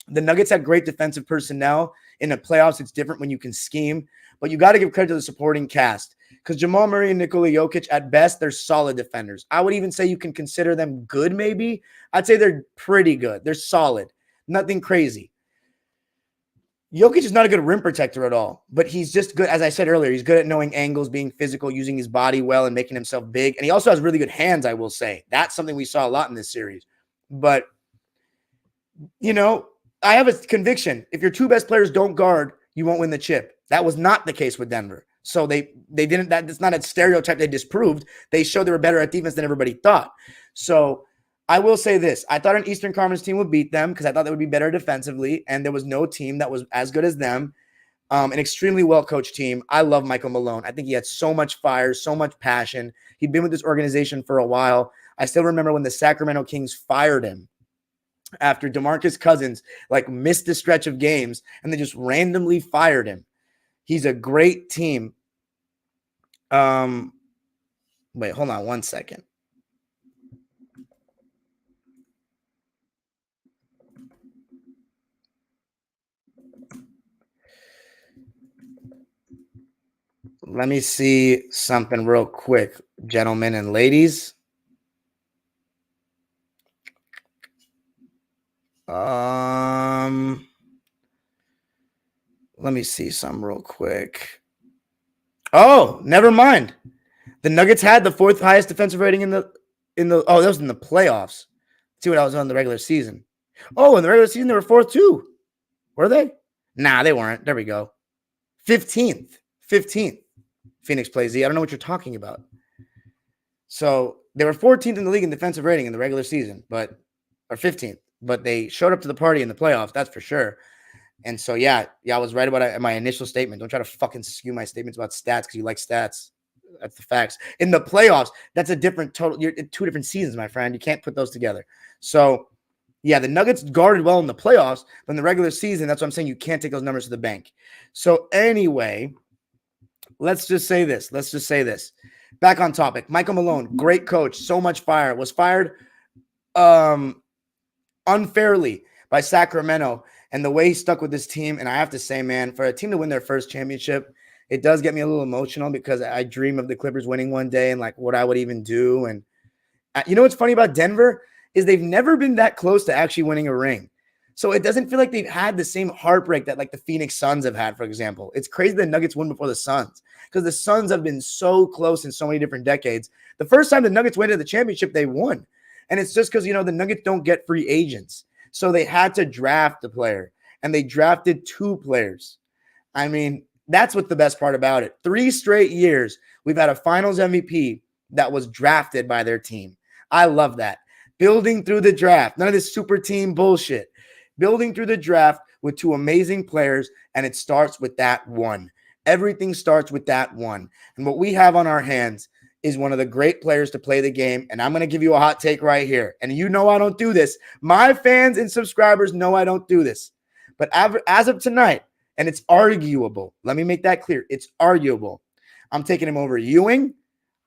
the Nuggets had great defensive personnel. In the playoffs, it's different when you can scheme. But you got to give credit to the supporting cast, because Jamal Murray and Nikola Jokic, at best, they're solid defenders. I would even say you can consider them good, maybe. I'd say they're pretty good. They're solid. Nothing crazy. Jokic is not a good rim protector at all, but he's just good. As I said earlier, he's good at knowing angles, being physical, using his body well, and making himself big. And he also has really good hands, I will say. That's something we saw a lot in this series. But, you know, I have a conviction. If your two best players don't guard, you won't win the chip. That was not the case with Denver. So they didn't, that's not a stereotype they disproved. They showed they were better at defense than everybody thought. So I will say this. I thought an Eastern Conference team would beat them because I thought they would be better defensively, and there was no team that was as good as them. An extremely well-coached team. I love Michael Malone. I think he had so much fire, so much passion. He'd been with this organization for a while. I still remember when the Sacramento Kings fired him after DeMarcus Cousins missed a stretch of games, and they just randomly fired him. He's a great team. Wait, hold on one second. Let me see something real quick, gentlemen and ladies. Let me see something real quick. Oh, never mind. The Nuggets had the fourth highest defensive rating that was in the playoffs. Let's see what I was on the regular season. Oh, in the regular season they were fourth too. Were they? Nah, they weren't. There we go. 15th. Phoenix plays Z. I don't know what you're talking about. So they were 14th in the league in defensive rating in the regular season, or 15th. But they showed up to the party in the playoffs, that's for sure. And so, yeah, I was right about my initial statement. Don't try to fucking skew my statements about stats because you like stats. That's the facts. In the playoffs, that's a different total. You're in two different seasons, my friend. You can't put those together. So, yeah, the Nuggets guarded well in the playoffs, but in the regular season, that's what I'm saying. You can't take those numbers to the bank. So, anyway, let's just say this. Back on topic. Michael Malone, great coach, so much fire. Was fired unfairly by Sacramento. And the way he stuck with this team, and I have to say, man, for a team to win their first championship, it does get me a little emotional because I dream of the Clippers winning one day and what I would even do. And you know what's funny about Denver is they've never been that close to actually winning a ring. So it doesn't feel like they've had the same heartbreak that like the Phoenix Suns have had, for example. It's crazy the Nuggets won before the Suns because the Suns have been so close in so many different decades. The first time the Nuggets went to the championship, they won. And it's just because, the Nuggets don't get free agents. So they had to draft a player, and they drafted 2 players. I mean, that's what the best part about it. 3 straight years, we've had a finals MVP that was drafted by their team. I love that. Building through the draft. None of this super team bullshit. Building through the draft with 2 amazing players, and it starts with that one. Everything starts with that one. And what we have on our hands is one of the great players to play the game, and I'm going to give you a hot take right here. And I don't do this. My fans and subscribers know I don't do this. But as of tonight, and it's arguable, let me make that clear, it's arguable. I'm taking him over Ewing.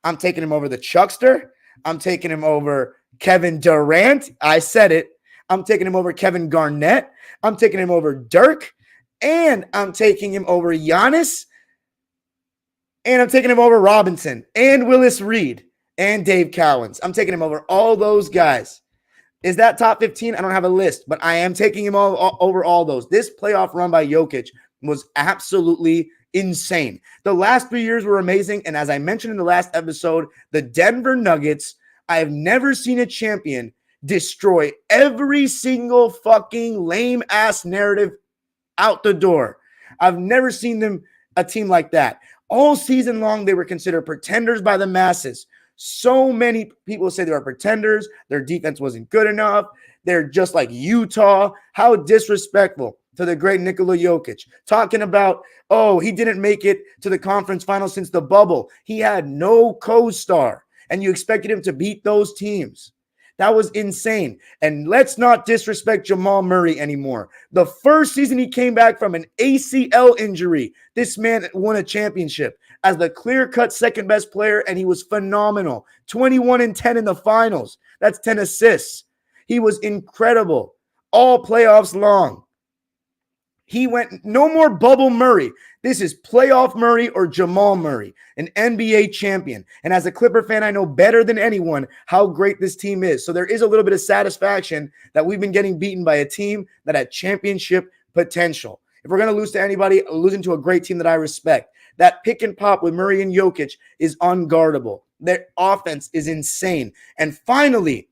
I'm taking him over the Chuckster. I'm taking him over Kevin Durant. I said it. I'm taking him over Kevin Garnett. I'm taking him over Dirk. And I'm taking him over Giannis. And I'm taking him over Robinson and Willis Reed and Dave Cowens. I'm taking him over all those guys. Is that top 15? I don't have a list, but I am taking him over all those. This playoff run by Jokic was absolutely insane. The last 3 years were amazing. And as I mentioned in the last episode, the Denver Nuggets, I have never seen a champion destroy every single fucking lame-ass narrative out the door. I've never seen a team like that. All season long, they were considered pretenders by the masses. So many people say they were pretenders. Their defense wasn't good enough. They're just like Utah. How disrespectful to the great Nikola Jokic. Talking about, he didn't make it to the conference finals since the bubble. He had no co-star, and you expected him to beat those teams. That was insane. And let's not disrespect Jamal Murray anymore. The first season he came back from an ACL injury, this man won a championship as the clear-cut second-best player, and he was phenomenal. 21-10 in the finals. That's 10 assists. He was incredible. All playoffs long. He went no more bubble Murray. This is playoff Murray or Jamal Murray, an NBA champion. And as a Clipper fan, I know better than anyone how great this team is. So there is a little bit of satisfaction that we've been getting beaten by a team that had championship potential. If we're going to lose to anybody, losing to a great team that I respect. That pick and pop with Murray and Jokic is unguardable. Their offense is insane. And finally,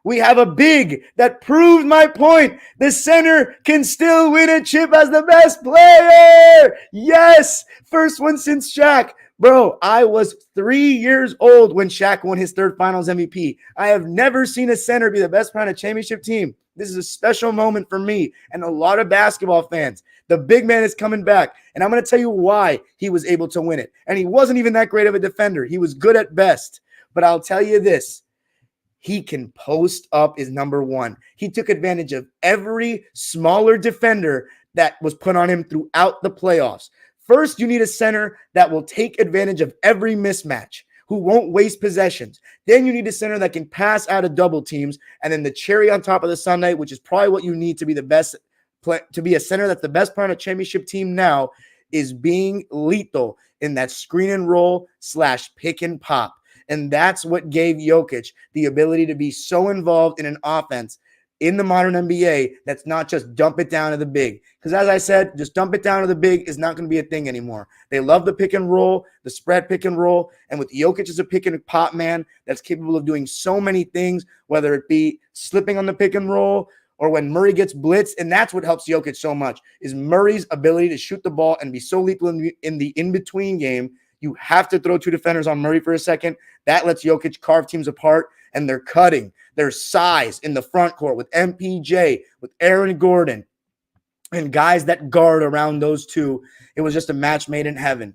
we have a big that proved my point. The center can still win a chip as the best player. Yes, first one since Shaq. Bro, I was 3 years old when Shaq won his 3rd finals MVP. I have never seen a center be the best player on a championship team. This is a special moment for me and a lot of basketball fans. The big man is coming back, and I'm going to tell you why he was able to win it. And he wasn't even that great of a defender. He was good at best. But I'll tell you this. He can post up is number one. He took advantage of every smaller defender that was put on him throughout the playoffs. First, you need a center that will take advantage of every mismatch, who won't waste possessions. Then you need a center that can pass out of double teams. And then the cherry on top of the sundae, which is probably what you need to be the best to be a center that's the best player on a championship team now, is being lethal in that screen and roll / pick and pop. And that's what gave Jokic the ability to be so involved in an offense in the modern NBA that's not just dump it down to the big. Because as I said, just dump it down to the big is not going to be a thing anymore. They love the pick and roll, the spread pick and roll. And with Jokic as a pick and pop man that's capable of doing so many things, whether it be slipping on the pick and roll or when Murray gets blitzed. And that's what helps Jokic so much is Murray's ability to shoot the ball and be so lethal in the in-between game. You have to throw 2 defenders on Murray for a second. That lets Jokic carve teams apart, and they're cutting. Their size in the front court with MPJ, with Aaron Gordon, and guys that guard around those two. It was just a match made in heaven.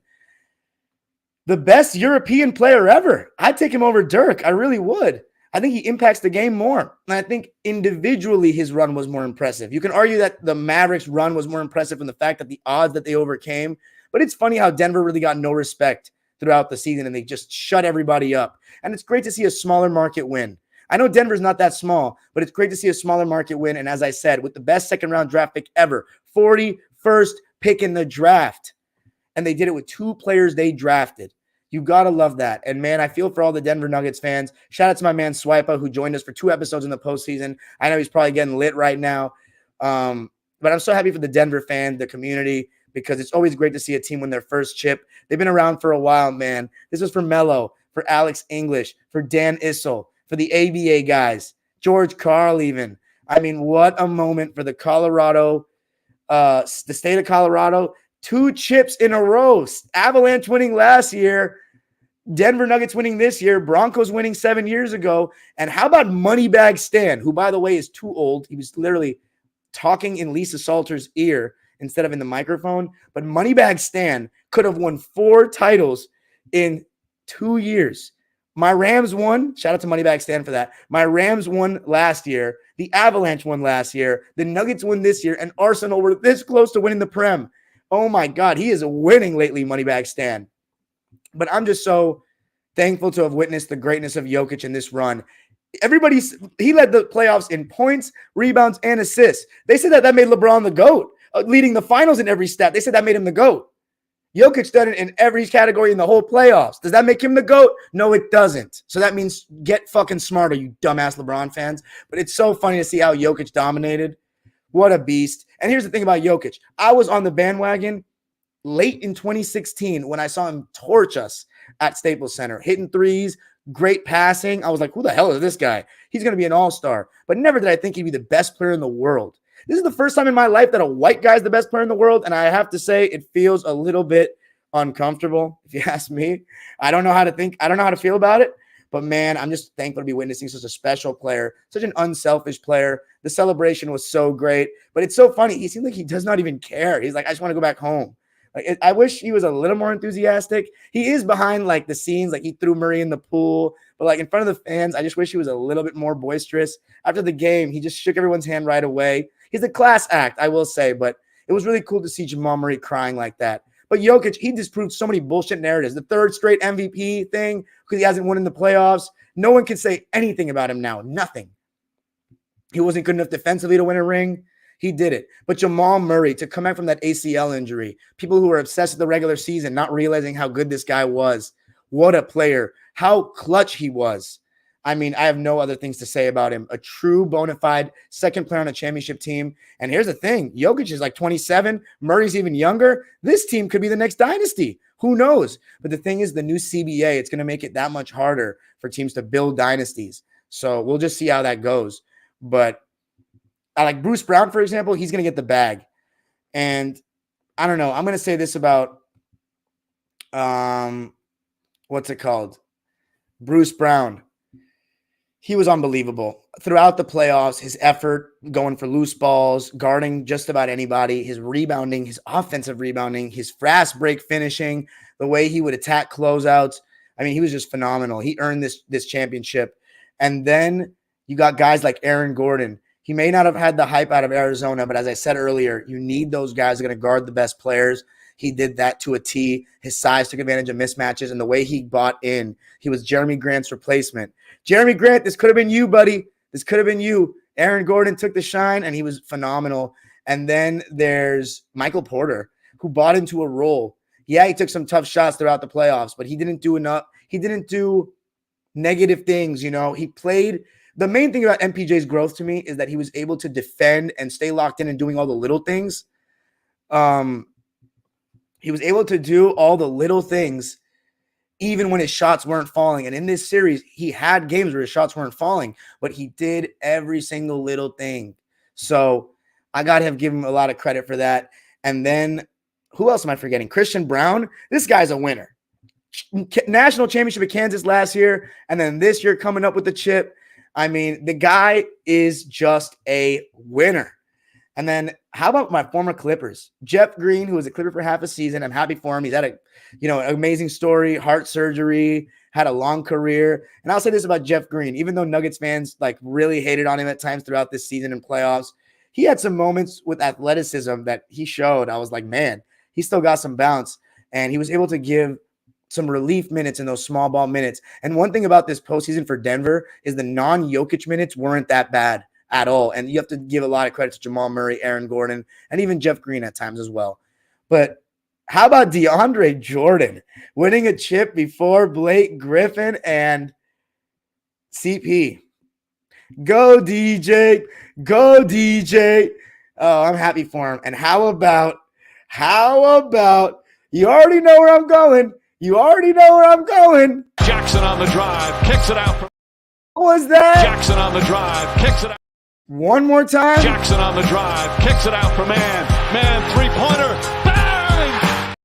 The best European player ever. I'd take him over Dirk. I really would. I think he impacts the game more. And I think individually his run was more impressive. You can argue that the Mavericks' run was more impressive in the fact that the odds that they overcame. But it's funny how Denver really got no respect throughout the season, and they just shut everybody up. And it's great to see a smaller market win. I know Denver's not that small, but it's great to see a smaller market win. And as I said, with the best second-round draft pick ever, 41st pick in the draft. And they did it with 2 players they drafted. You got to love that. And, man, I feel for all the Denver Nuggets fans. Shout out to my man Swipa, who joined us for 2 episodes in the postseason. I know he's probably getting lit right now. But I'm so happy for the Denver fan, the community, because it's always great to see a team win their first chip. They've been around for a while, man. This was for Melo, for Alex English, for Dan Issel, for the ABA guys, George Karl even. I mean, what a moment for the state of Colorado. 2 chips in a row. Avalanche winning last year. Denver Nuggets winning this year. Broncos winning 7 years ago. And how about Moneybag Stan, who, by the way, is too old. He was literally talking in Lisa Salter's ear instead of in the microphone. But Moneybag Stan could have won 4 titles in 2 years. My Rams won. Shout out to Moneybag Stan for that. My Rams won last year. The Avalanche won last year. The Nuggets won this year. And Arsenal were this close to winning the Prem. Oh, my God. He is winning lately, Moneybag Stan. But I'm just so thankful to have witnessed the greatness of Jokic in this run. He led the playoffs in points, rebounds, and assists. They said that made LeBron the GOAT, leading the finals in every stat. They said that made him the GOAT. Jokic done it in every category in the whole playoffs. Does that make him the GOAT? No, it doesn't. So that means get fucking smarter, you dumbass LeBron fans. But it's so funny to see how Jokic dominated. What a beast. And here's the thing about Jokic. I was on the bandwagon late in 2016 when I saw him torch us at Staples Center, hitting threes, great passing. I was like, who the hell is this guy? He's going to be an all-star. But never did I think he'd be the best player in the world. This is the first time in my life that a white guy is the best player in the world, and I have to say it feels a little bit uncomfortable, if you ask me. I don't know how to feel about it, but, man, I'm just thankful to be witnessing such a special player, such an unselfish player. The celebration was so great, but it's so funny. He seems like he does not even care. He's like, I just want to go back home. Like, I wish he was a little more enthusiastic. He is behind, like, the scenes. Like, he threw Murray in the pool. But, like, in front of the fans, I just wish he was a little bit more boisterous. After the game, he just shook everyone's hand right away. He's a class act, I will say. But it was really cool to see Jamal Murray crying like that. But Jokic, he disproved so many bullshit narratives. The 3rd straight MVP thing, because he hasn't won in the playoffs. No one can say anything about him now. Nothing. He wasn't good enough defensively to win a ring. He did it. But Jamal Murray, to come back from that ACL injury, people who were obsessed with the regular season, not realizing how good this guy was. What a player. How clutch he was. I mean, I have no other things to say about him. A true bona fide second player on a championship team. And here's the thing. Jokic is like 27. Murray's even younger. This team could be the next dynasty. Who knows? But the thing is, the new CBA, it's going to make it that much harder for teams to build dynasties. So we'll just see how that goes. But I like Bruce Brown, for example. He's going to get the bag. And I don't know. I'm going to say this about, what's it called? Bruce Brown. He was unbelievable. Throughout the playoffs, his effort going for loose balls, guarding just about anybody, his rebounding, his offensive rebounding, his fast break finishing, the way he would attack closeouts. I mean, he was just phenomenal. He earned this championship. And then you got guys like Aaron Gordon. He may not have had the hype out of Arizona, but as I said earlier, you need those guys that are going to guard the best players. He did that to a T. His size took advantage of mismatches, and the way he bought in, he was Jeremy Grant's replacement. Jeremy Grant, this could have been you, buddy. This could have been you. Aaron Gordon took the shine, and he was phenomenal. And then there's Michael Porter, who bought into a role. Yeah, he took some tough shots throughout the playoffs, but he didn't do enough. He didn't do negative things, you know. He played. The main thing about MPJ's growth to me is that he was able to defend and stay locked in and doing all the little things. He was able to do all the little things even when his shots weren't falling. And in this series, he had games where his shots weren't falling, but he did every single little thing. So I got to give him a lot of credit for that. And then who else am I forgetting? Christian Brown. This guy's a winner. National championship at Kansas last year, and then this year coming up with the chip. I mean, the guy is just a winner. And then how about my former Clippers? Jeff Green, who was a Clipper for half a season. I'm happy for him. He's had an amazing story, heart surgery, had a long career. And I'll say this about Jeff Green, even though Nuggets fans like really hated on him at times throughout this season and playoffs, he had some moments with athleticism that he showed. I was like, man, he still got some bounce. And he was able to give some relief minutes in those small ball minutes. And one thing about this postseason for Denver is the non-Jokic minutes weren't that bad at all. And you have to give a lot of credit to Jamal Murray, Aaron Gordon, and even Jeff Green at times as well. But How about DeAndre Jordan winning a chip before Blake Griffin and CP? Go DJ. Go DJ. Oh, I'm happy for him. And how about, you already know where I'm going. You already know where I'm going. Jackson on the drive, kicks it out. What was that? Jackson on the drive, kicks it out. One more time. Jackson on the drive, kicks it out for Man. Man, three-pointer, bang!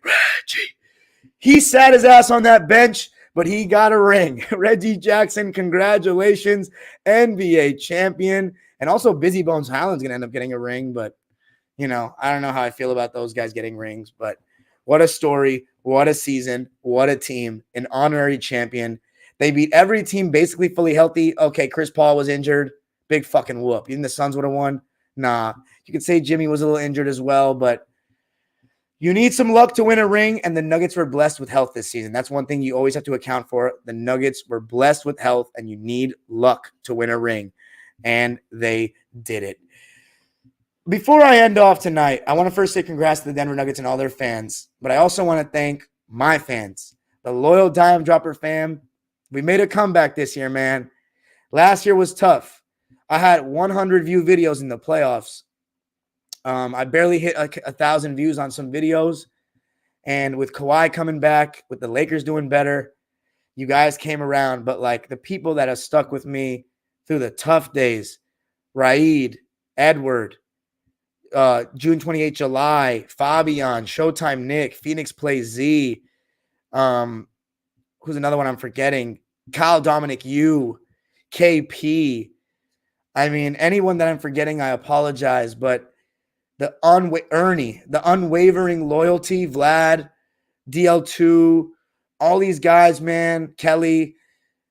Reggie. He sat his ass on that bench, but he got a ring. Reggie Jackson, congratulations, NBA champion. And also Busy Bones Highland's going to end up getting a ring, but, you know, I don't know how I feel about those guys getting rings, but what a story, what a season, what a team, an honorary champion. They beat every team basically fully healthy. Okay, Chris Paul was injured. Big fucking whoop. Even the Suns would have won. Nah. You could say Jimmy was a little injured as well, but you need some luck to win a ring, and the Nuggets were blessed with health this season. That's one thing you always have to account for. The Nuggets were blessed with health, and you need luck to win a ring, and they did it. Before I end off tonight, I want to first say congrats to the Denver Nuggets and all their fans, but I also want to thank my fans, the loyal Dime Dropper fam. We made a comeback this year, man. Last year was tough. I had 100 view videos in the playoffs. I barely hit 1,000 views on some videos. And with Kawhi coming back, with the Lakers doing better, you guys came around. But like the people that have stuck with me through the tough days, Raid, Edward, June 28, July, Fabian, Showtime Nick, Phoenix Plays Z, who's another one I'm forgetting, Kyle Dominic U, KP. I mean, anyone that I'm forgetting, I apologize, but Ernie, the unwavering loyalty, Vlad, DL2, all these guys, man, Kelly,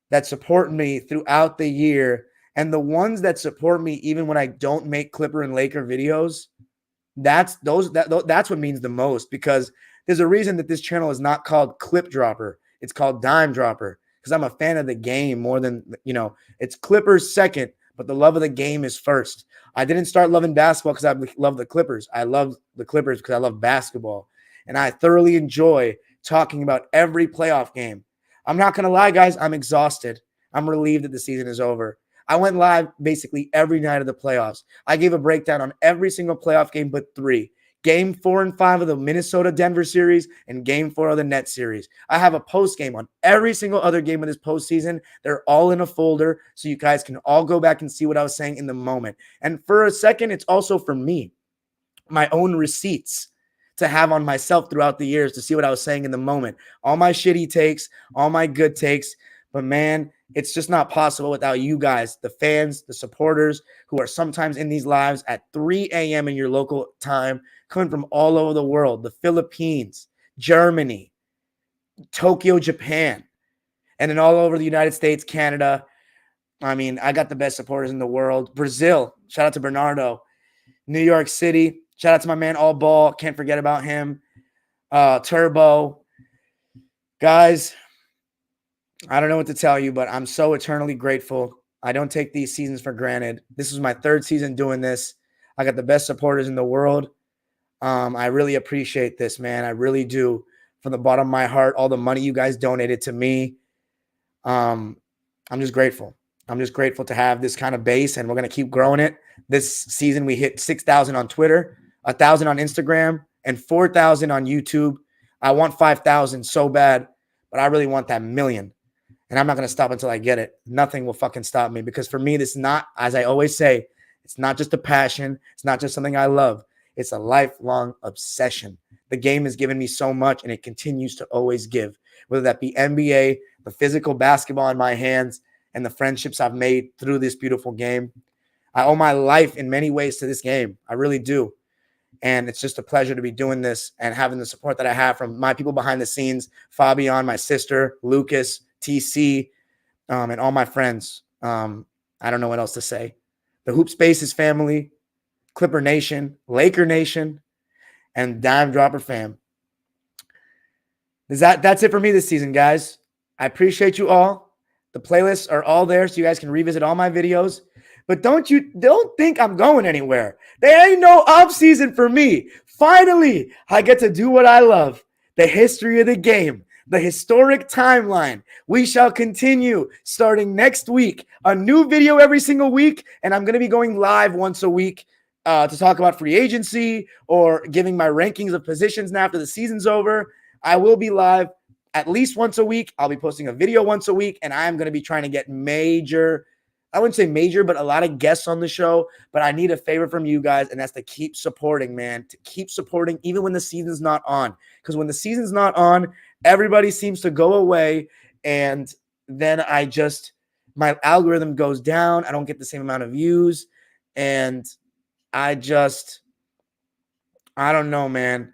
that support me throughout the year, and the ones that support me even when I don't make Clipper and Laker videos, that's what means the most, because there's a reason that this channel is not called Clip Dropper. It's called Dime Dropper, because I'm a fan of the game more than, it's Clippers second, but the love of the game is first. I didn't start loving basketball because I love the Clippers. I love the Clippers because I love basketball. And I thoroughly enjoy talking about every playoff game. I'm not going to lie, guys. I'm exhausted. I'm relieved that the season is over. I went live basically every night of the playoffs. I gave a breakdown on every single playoff game but 3. Game 4 and 5 of the Minnesota-Denver series and Game 4 of the Nets series. I have a post game on every single other game of this postseason. They're all in a folder, so you guys can all go back and see what I was saying in the moment. And for a second, it's also for me, my own receipts to have on myself throughout the years to see what I was saying in the moment. All my shitty takes, all my good takes. But man, it's just not possible without you guys, the fans, the supporters who are sometimes in these lives at 3 a.m. in your local time, coming from all over the world, the Philippines, Germany, Tokyo, Japan, and then all over the United States, Canada. I mean, I got the best supporters in the world. Brazil, shout out to Bernardo. New York City, shout out to my man All Ball. Can't forget about him. Turbo. Guys, I don't know what to tell you, but I'm so eternally grateful. I don't take these seasons for granted. This is my 3rd season doing this. I got the best supporters in the world. I really appreciate this, man. I really do. From the bottom of my heart, all the money you guys donated to me. I'm just grateful. I'm just grateful to have this kind of base, and we're going to keep growing it. This season, we hit 6,000 on Twitter, 1,000 on Instagram, and 4,000 on YouTube. I want 5,000 so bad, but I really want that million. And I'm not going to stop until I get it. Nothing will fucking stop me, because for me, this is not, as I always say, it's not just a passion. It's not just something I love. It's a lifelong obsession. The game has given me so much, and it continues to always give, whether that be NBA, the physical basketball in my hands, and the friendships I've made through this beautiful game. I owe my life in many ways to this game. I really do. And it's just a pleasure to be doing this and having the support that I have from my people behind the scenes, Fabian, my sister, Lucas, TC, and all my friends. I don't know what else to say. The Hoop Spaces family, Clipper Nation, Laker Nation, and Dime Dropper fam. That's it for me this season, guys. I appreciate you all. The playlists are all there, so you guys can revisit all my videos. But don't think I'm going anywhere. There ain't no off season for me. Finally, I get to do what I love. The history of the game, the historic timeline. We shall continue starting next week. A new video every single week, and I'm going to be going live once a week to talk about free agency or giving my rankings of positions now after the season's over. I will be live at least once a week. I'll be posting a video once a week, and I'm going to be trying to get I wouldn't say major, but a lot of guests on the show. But I need a favor from you guys, and that's to keep supporting, man. To keep supporting even when the season's not on. Because when the season's not on, everybody seems to go away, and then my algorithm goes down. I don't get the same amount of views, and I don't know, man.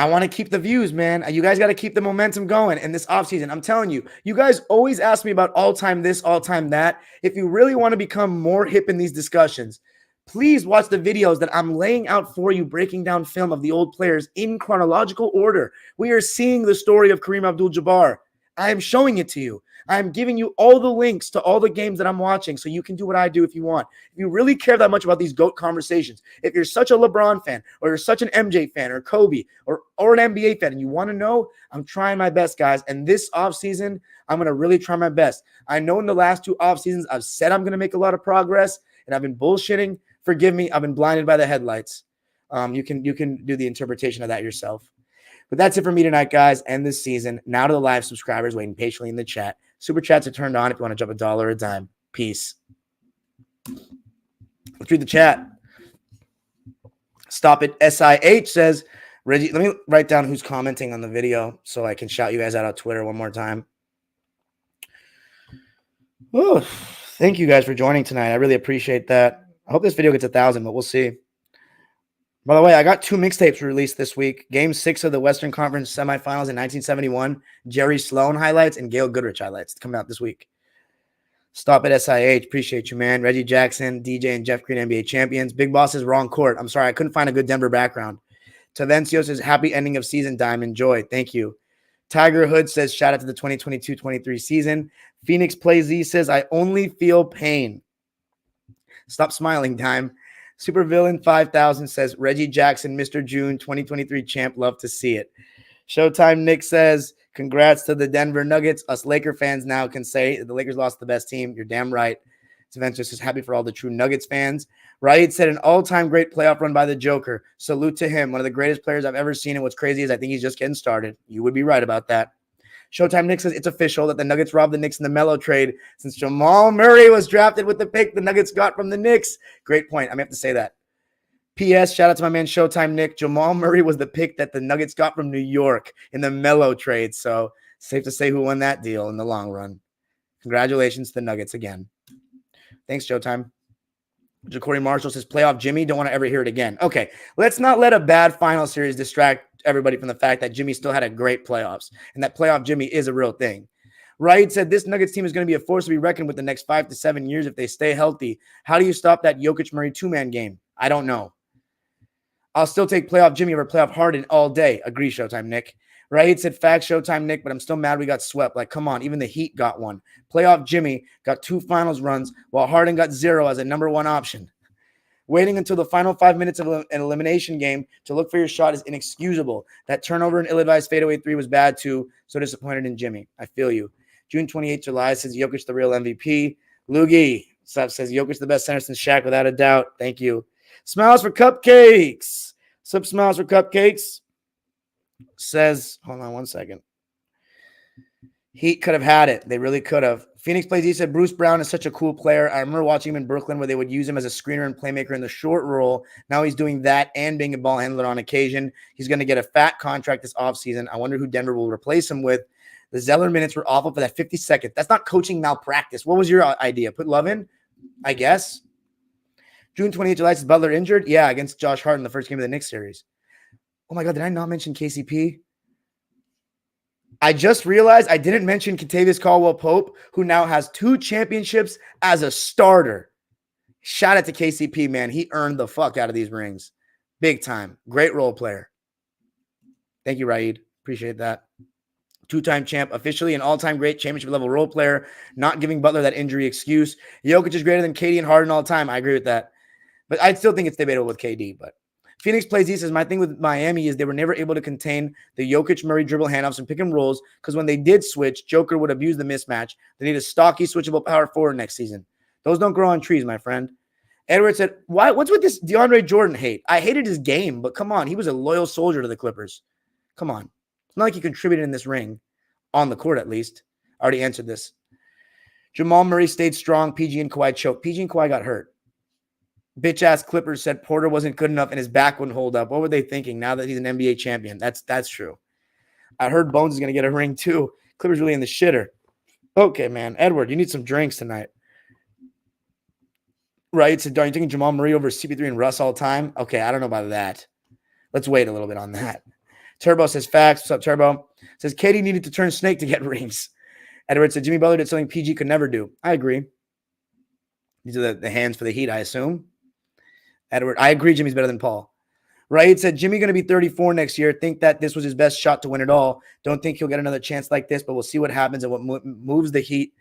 I want to keep the views, man. You guys got to keep the momentum going in this offseason. I'm telling you, you guys always ask me about all-time this, all-time that. If you really want to become more hip in these discussions, please watch the videos that I'm laying out for you, breaking down film of the old players in chronological order. We are seeing the story of Kareem Abdul-Jabbar. I am showing it to you. I am giving you all the links to all the games that I'm watching so you can do what I do if you want. If you really care that much about these GOAT conversations, if you're such a LeBron fan or you're such an MJ fan or Kobe or an NBA fan and you want to know, I'm trying my best, guys. And this offseason, I'm going to really try my best. I know in the last 2 off seasons, I've said I'm going to make a lot of progress and I've been bullshitting. Forgive me. I've been blinded by the headlights. You can do the interpretation of that yourself. But that's it for me tonight, guys, and this season. Now to the live subscribers waiting patiently in the chat. Super chats are turned on if you want to drop $1 or a dime. Peace. Let's read the chat. Stop it. SIH says, Reggie, let me write down who's commenting on the video so I can shout you guys out on Twitter one more time. Oh, thank you guys for joining tonight. I really appreciate that. I hope this video gets 1,000, but we'll see. By the way, I got 2 mixtapes released this week. Game 6 of the Western Conference semifinals in 1971. Jerry Sloan highlights and Gail Goodrich highlights coming out this week. Stop at SIH. Appreciate you, man. Reggie Jackson, DJ, and Jeff Green, NBA champions. Big Boss is wrong court. I'm sorry. I couldn't find a good Denver background. Tavencio says, happy ending of season, Dime. Enjoy. Thank you. Tiger Hood says, shout out to the 2022-23 season. Phoenix Play Z says, I only feel pain. Stop smiling, Dime. Supervillain 5000 says, Reggie Jackson, Mr. June, 2023 champ. Love to see it. Showtime Nick says, congrats to the Denver Nuggets. Us Laker fans now can say the Lakers lost the best team. You're damn right. Saventus says, happy for all the true Nuggets fans. Raid said, an all-time great playoff run by the Joker. Salute to him. One of the greatest players I've ever seen. And what's crazy is I think he's just getting started. You would be right about that. Showtime Nick says, it's official that the Nuggets robbed the Knicks in the Melo trade since Jamal Murray was drafted with the pick the Nuggets got from the Knicks. Great point. I may have to say that. P.S. Shout out to my man Showtime Nick. Jamal Murray was the pick that the Nuggets got from New York in the Melo trade. So safe to say who won that deal in the long run. Congratulations to the Nuggets again. Thanks, Showtime. Ja'Cory Marshall says, playoff Jimmy. Don't want to ever hear it again. Okay, let's not let a bad final series distract everybody from the fact that Jimmy still had a great playoffs and that playoff Jimmy is a real thing. Wright said this Nuggets team is going to be a force to be reckoned with the next 5 to 7 years if they stay healthy. How do you stop that Jokic Murray 2-man game? I don't know. I'll still take playoff Jimmy over playoff Harden all day. Agree, Showtime Nick. Right? Said facts, Showtime Nick, but I'm still mad we got swept. Like, come on, even the Heat got one. Playoff Jimmy got 2 finals runs while Harden got 0 as a number 1 option. Waiting until the final 5 minutes of an elimination game to look for your shot is inexcusable. That turnover and ill-advised fadeaway 3 was bad too. So disappointed in Jimmy. I feel you. June 28th, July says Jokic the real MVP. Loogie says Jokic the best center since Shaq without a doubt. Thank you. Smiles for cupcakes. Sup, smiles for cupcakes. Says, hold on one second. Heat could have had it. They really could have. Phoenix Plays, he said, Bruce Brown is such a cool player. I remember watching him in Brooklyn where they would use him as a screener and playmaker in the short roll. Now he's doing that and being a ball handler on occasion. He's going to get a fat contract this offseason. I wonder who Denver will replace him with. The Zeller minutes were awful for that 52nd. That's not coaching malpractice. What was your idea? Put Love in, I guess. June 28th, July says Butler injured. Yeah, against Josh Hart in the first game of the Knicks series. Oh my God, did I not mention KCP? I just realized I didn't mention Kentavious Caldwell-Pope, who now has 2 championships as a starter. Shout out to KCP, man. He earned the fuck out of these rings. Big time. Great role player. Thank you, Raid. Appreciate that. two-time champ, officially an all-time great championship-level role player, not giving Butler that injury excuse. Jokic is greater than KD and Harden all time. I agree with that. But I still think it's debatable with KD. But Phoenix plays East says, my thing with Miami is they were never able to contain the Jokic-Murray dribble handoffs and pick and rolls because when they did switch, Joker would abuse the mismatch. They need a stocky, switchable power forward next season. Those don't grow on trees, my friend. Edward said, what's with this DeAndre Jordan hate? I hated his game, but come on. He was a loyal soldier to the Clippers. Come on. It's not like he contributed in this ring, on the court at least. I already answered this. Jamal Murray stayed strong. PG and Kawhi choked. PG and Kawhi got hurt. Bitch-ass Clippers said Porter wasn't good enough and his back wouldn't hold up. What were they thinking now that he's an NBA champion? That's true. I heard Bones is going to get a ring too. Clippers really in the shitter. Okay, man. Edward, you need some drinks tonight. Right? So, are you taking Jamal Murray over CP3 and Russ all time? Okay, I don't know about that. Let's wait a little bit on that. Turbo says facts. What's up, Turbo? Says Katie needed to turn snake to get rings. Edward said Jimmy Butler did something PG could never do. I agree. These are the hands for the Heat, I assume. Edward, I agree Jimmy's better than Paul. Right? Said Jimmy going to be 34 next year. Think that this was his best shot to win it all. Don't think he'll get another chance like this, but we'll see what happens and what moves the Heat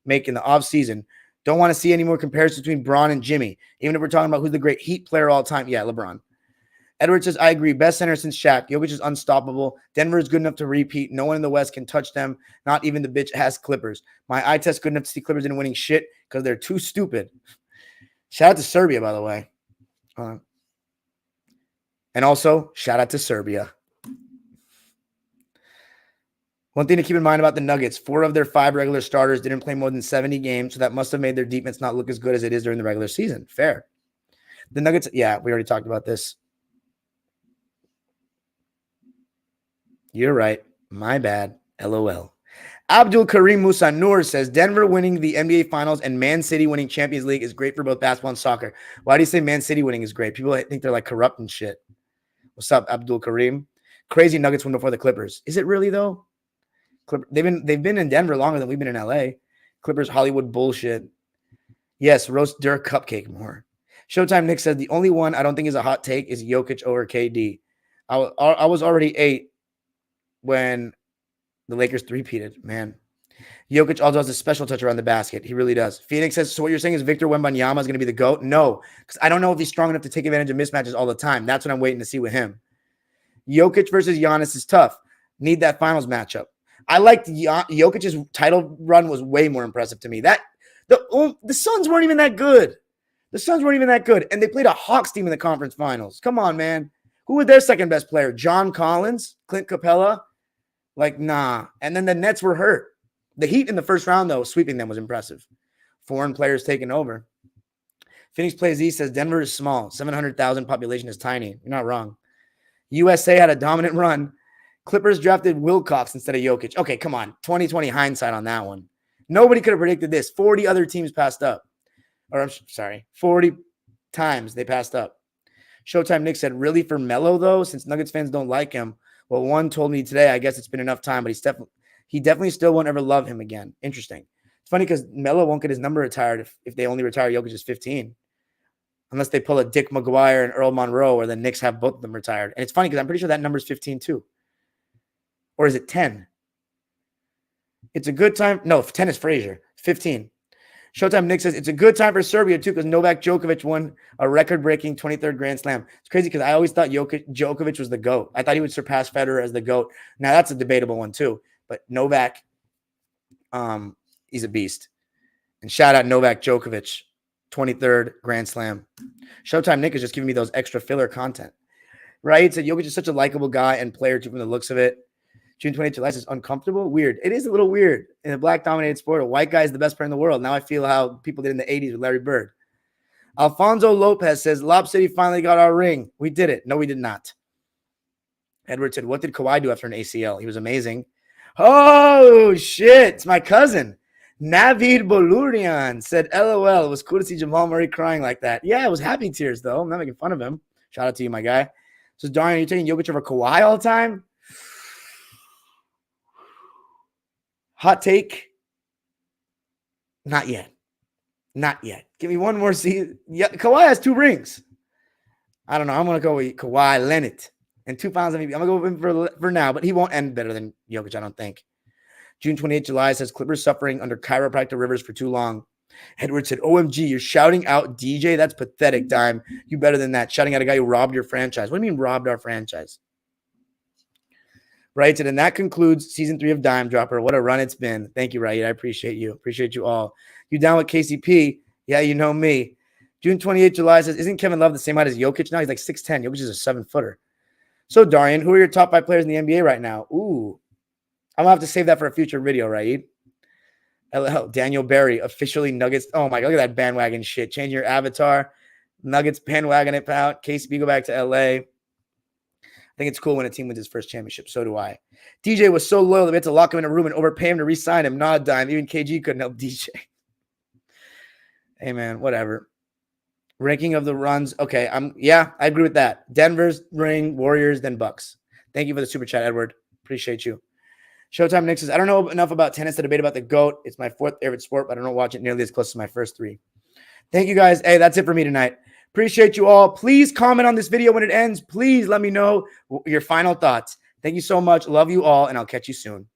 make in the offseason. Don't want to see any more comparisons between Bron and Jimmy, even if we're talking about who's the great Heat player all time. Yeah, LeBron. Edward says, I agree. Best center since Shaq. Jokic is unstoppable. Denver is good enough to repeat. No one in the West can touch them, not even the bitch-ass Clippers. My eye test good enough to see Clippers in winning shit because they're too stupid. Shout out to Serbia, by the way. And also, shout out to Serbia. One thing to keep in mind about the Nuggets, 4 of their 5 regular starters didn't play more than 70 games, so that must have made their defense not look as good as it is during the regular season. Fair. The Nuggets, yeah, we already talked about this. You're right. My bad. LOL. Abdul Karim Musanur says, Denver winning the NBA Finals and Man City winning Champions League is great for both basketball and soccer. Why do you say Man City winning is great? People think they're like corrupt and shit. What's up, Abdul Karim? Crazy Nuggets win before the Clippers. Is it really, though? They've been in Denver longer than we've been in LA. Clippers Hollywood bullshit. Yes, roast Dirk cupcake more. Showtime Nick said the only one I don't think is a hot take is Jokic over KD. I was already 8 when the Lakers three-peated. Man, Jokic also has a special touch around the basket. He really does. Phoenix says, so what you're saying is Victor Wembanyama is going to be the GOAT? No, because I don't know if he's strong enough to take advantage of mismatches all the time. That's what I'm waiting to see with him. Jokic versus Giannis is tough. Need that finals matchup. I liked Jokic's title run was way more impressive to me. The Suns weren't even that good. The Suns weren't even that good. And they played a Hawks team in the conference finals. Come on, man. Who was their second best player? John Collins? Clint Capella? Like, nah. And then the Nets were hurt. The Heat in the first round, though, sweeping them was impressive. Foreign players taking over. Phoenix Plays East says Denver is small. 700,000 population is tiny. You're not wrong. USA had a dominant run. Clippers drafted Wilcox instead of Jokic. Okay, come on. 2020 hindsight on that one. Nobody could have predicted this. 40 other teams passed up. Or I'm sorry, 40 times they passed up. Showtime Nick said, really for Melo, though, since Nuggets fans don't like him? Well, one told me today, I guess it's been enough time, but he definitely still won't ever love him again. Interesting. It's funny because Melo won't get his number retired if they only retire Jokic as 15. Unless they pull a Dick McGuire and Earl Monroe, or the Knicks have both of them retired. And it's funny because I'm pretty sure that number is 15 too. Or is it 10? It's a good time. No, 10 is Frazier. 15. Showtime Nick says, it's a good time for Serbia too because Novak Djokovic won a record-breaking 23rd Grand Slam. It's crazy because I always thought Djokovic was the GOAT. I thought he would surpass Federer as the GOAT. Now, that's a debatable one too. But Novak, he's a beast. And shout out Novak Djokovic, 23rd Grand Slam. Showtime Nick is just giving me those extra filler content. Right? So Jokic is such a likable guy and player too from the looks of it. June 22 last is uncomfortable. Weird. It is a little weird. In a black-dominated sport, a white guy is the best player in the world. Now I feel how people did in the 80s with Larry Bird. Alfonso Lopez says, Lob City finally got our ring. We did it. No, we did not. Edward said, what did Kawhi do after an ACL? He was amazing. Oh, shit. It's my cousin. Navid Bolurian said, LOL. It was cool to see Jamal Murray crying like that. Yeah, it was happy tears, though. I'm not making fun of him. Shout out to you, my guy. So, Darian, are you taking Jokic over Kawhi all the time? Hot take? Not yet. Not yet. Give me one more season. Yeah, Kawhi has 2 rings. I don't know. I'm going to go with Kawhi Leonard and 2 finals MVP. I'm going to go with him for now, but he won't end better than Jokic, I don't think. June 28th, July says Clippers suffering under chiropractor Rivers for too long. Edward said, OMG, you're shouting out DJ? That's pathetic, Dime. You better than that. Shouting out a guy who robbed your franchise. What do you mean robbed our franchise? Right, and that concludes season 3 of Dime Dropper. What a run it's been. Thank you, Raid. I appreciate you. Appreciate you all. You down with KCP? Yeah, you know me. June 28th, July says, isn't Kevin Love the same height as Jokic now? He's like 6'10". Jokic is a 7-footer. So, Darian, who are your top 5 players in the NBA right now? Ooh. I'm going to have to save that for a future video, Raid. LL, Daniel Berry, officially Nuggets. Oh, my God, look at that bandwagon shit. Change your avatar. Nuggets bandwagon it out. KCP, go back to LA. I think it's cool when a team wins its first championship. So do I. DJ was so loyal that we had to lock him in a room and overpay him to re-sign him. Not a dime. Even KG couldn't help DJ. Hey, man, whatever. Ranking of the runs. Okay, I agree with that. Denver's ring, Warriors, then Bucks. Thank you for the super chat, Edward. Appreciate you. Showtime Nick says, I don't know enough about tennis to debate about the GOAT. It's my 4th favorite sport, but I don't watch it nearly as close as my first 3. Thank you, guys. Hey, that's it for me tonight. Appreciate you all. Please comment on this video when it ends. Please let me know your final thoughts. Thank you so much. Love you all, and I'll catch you soon.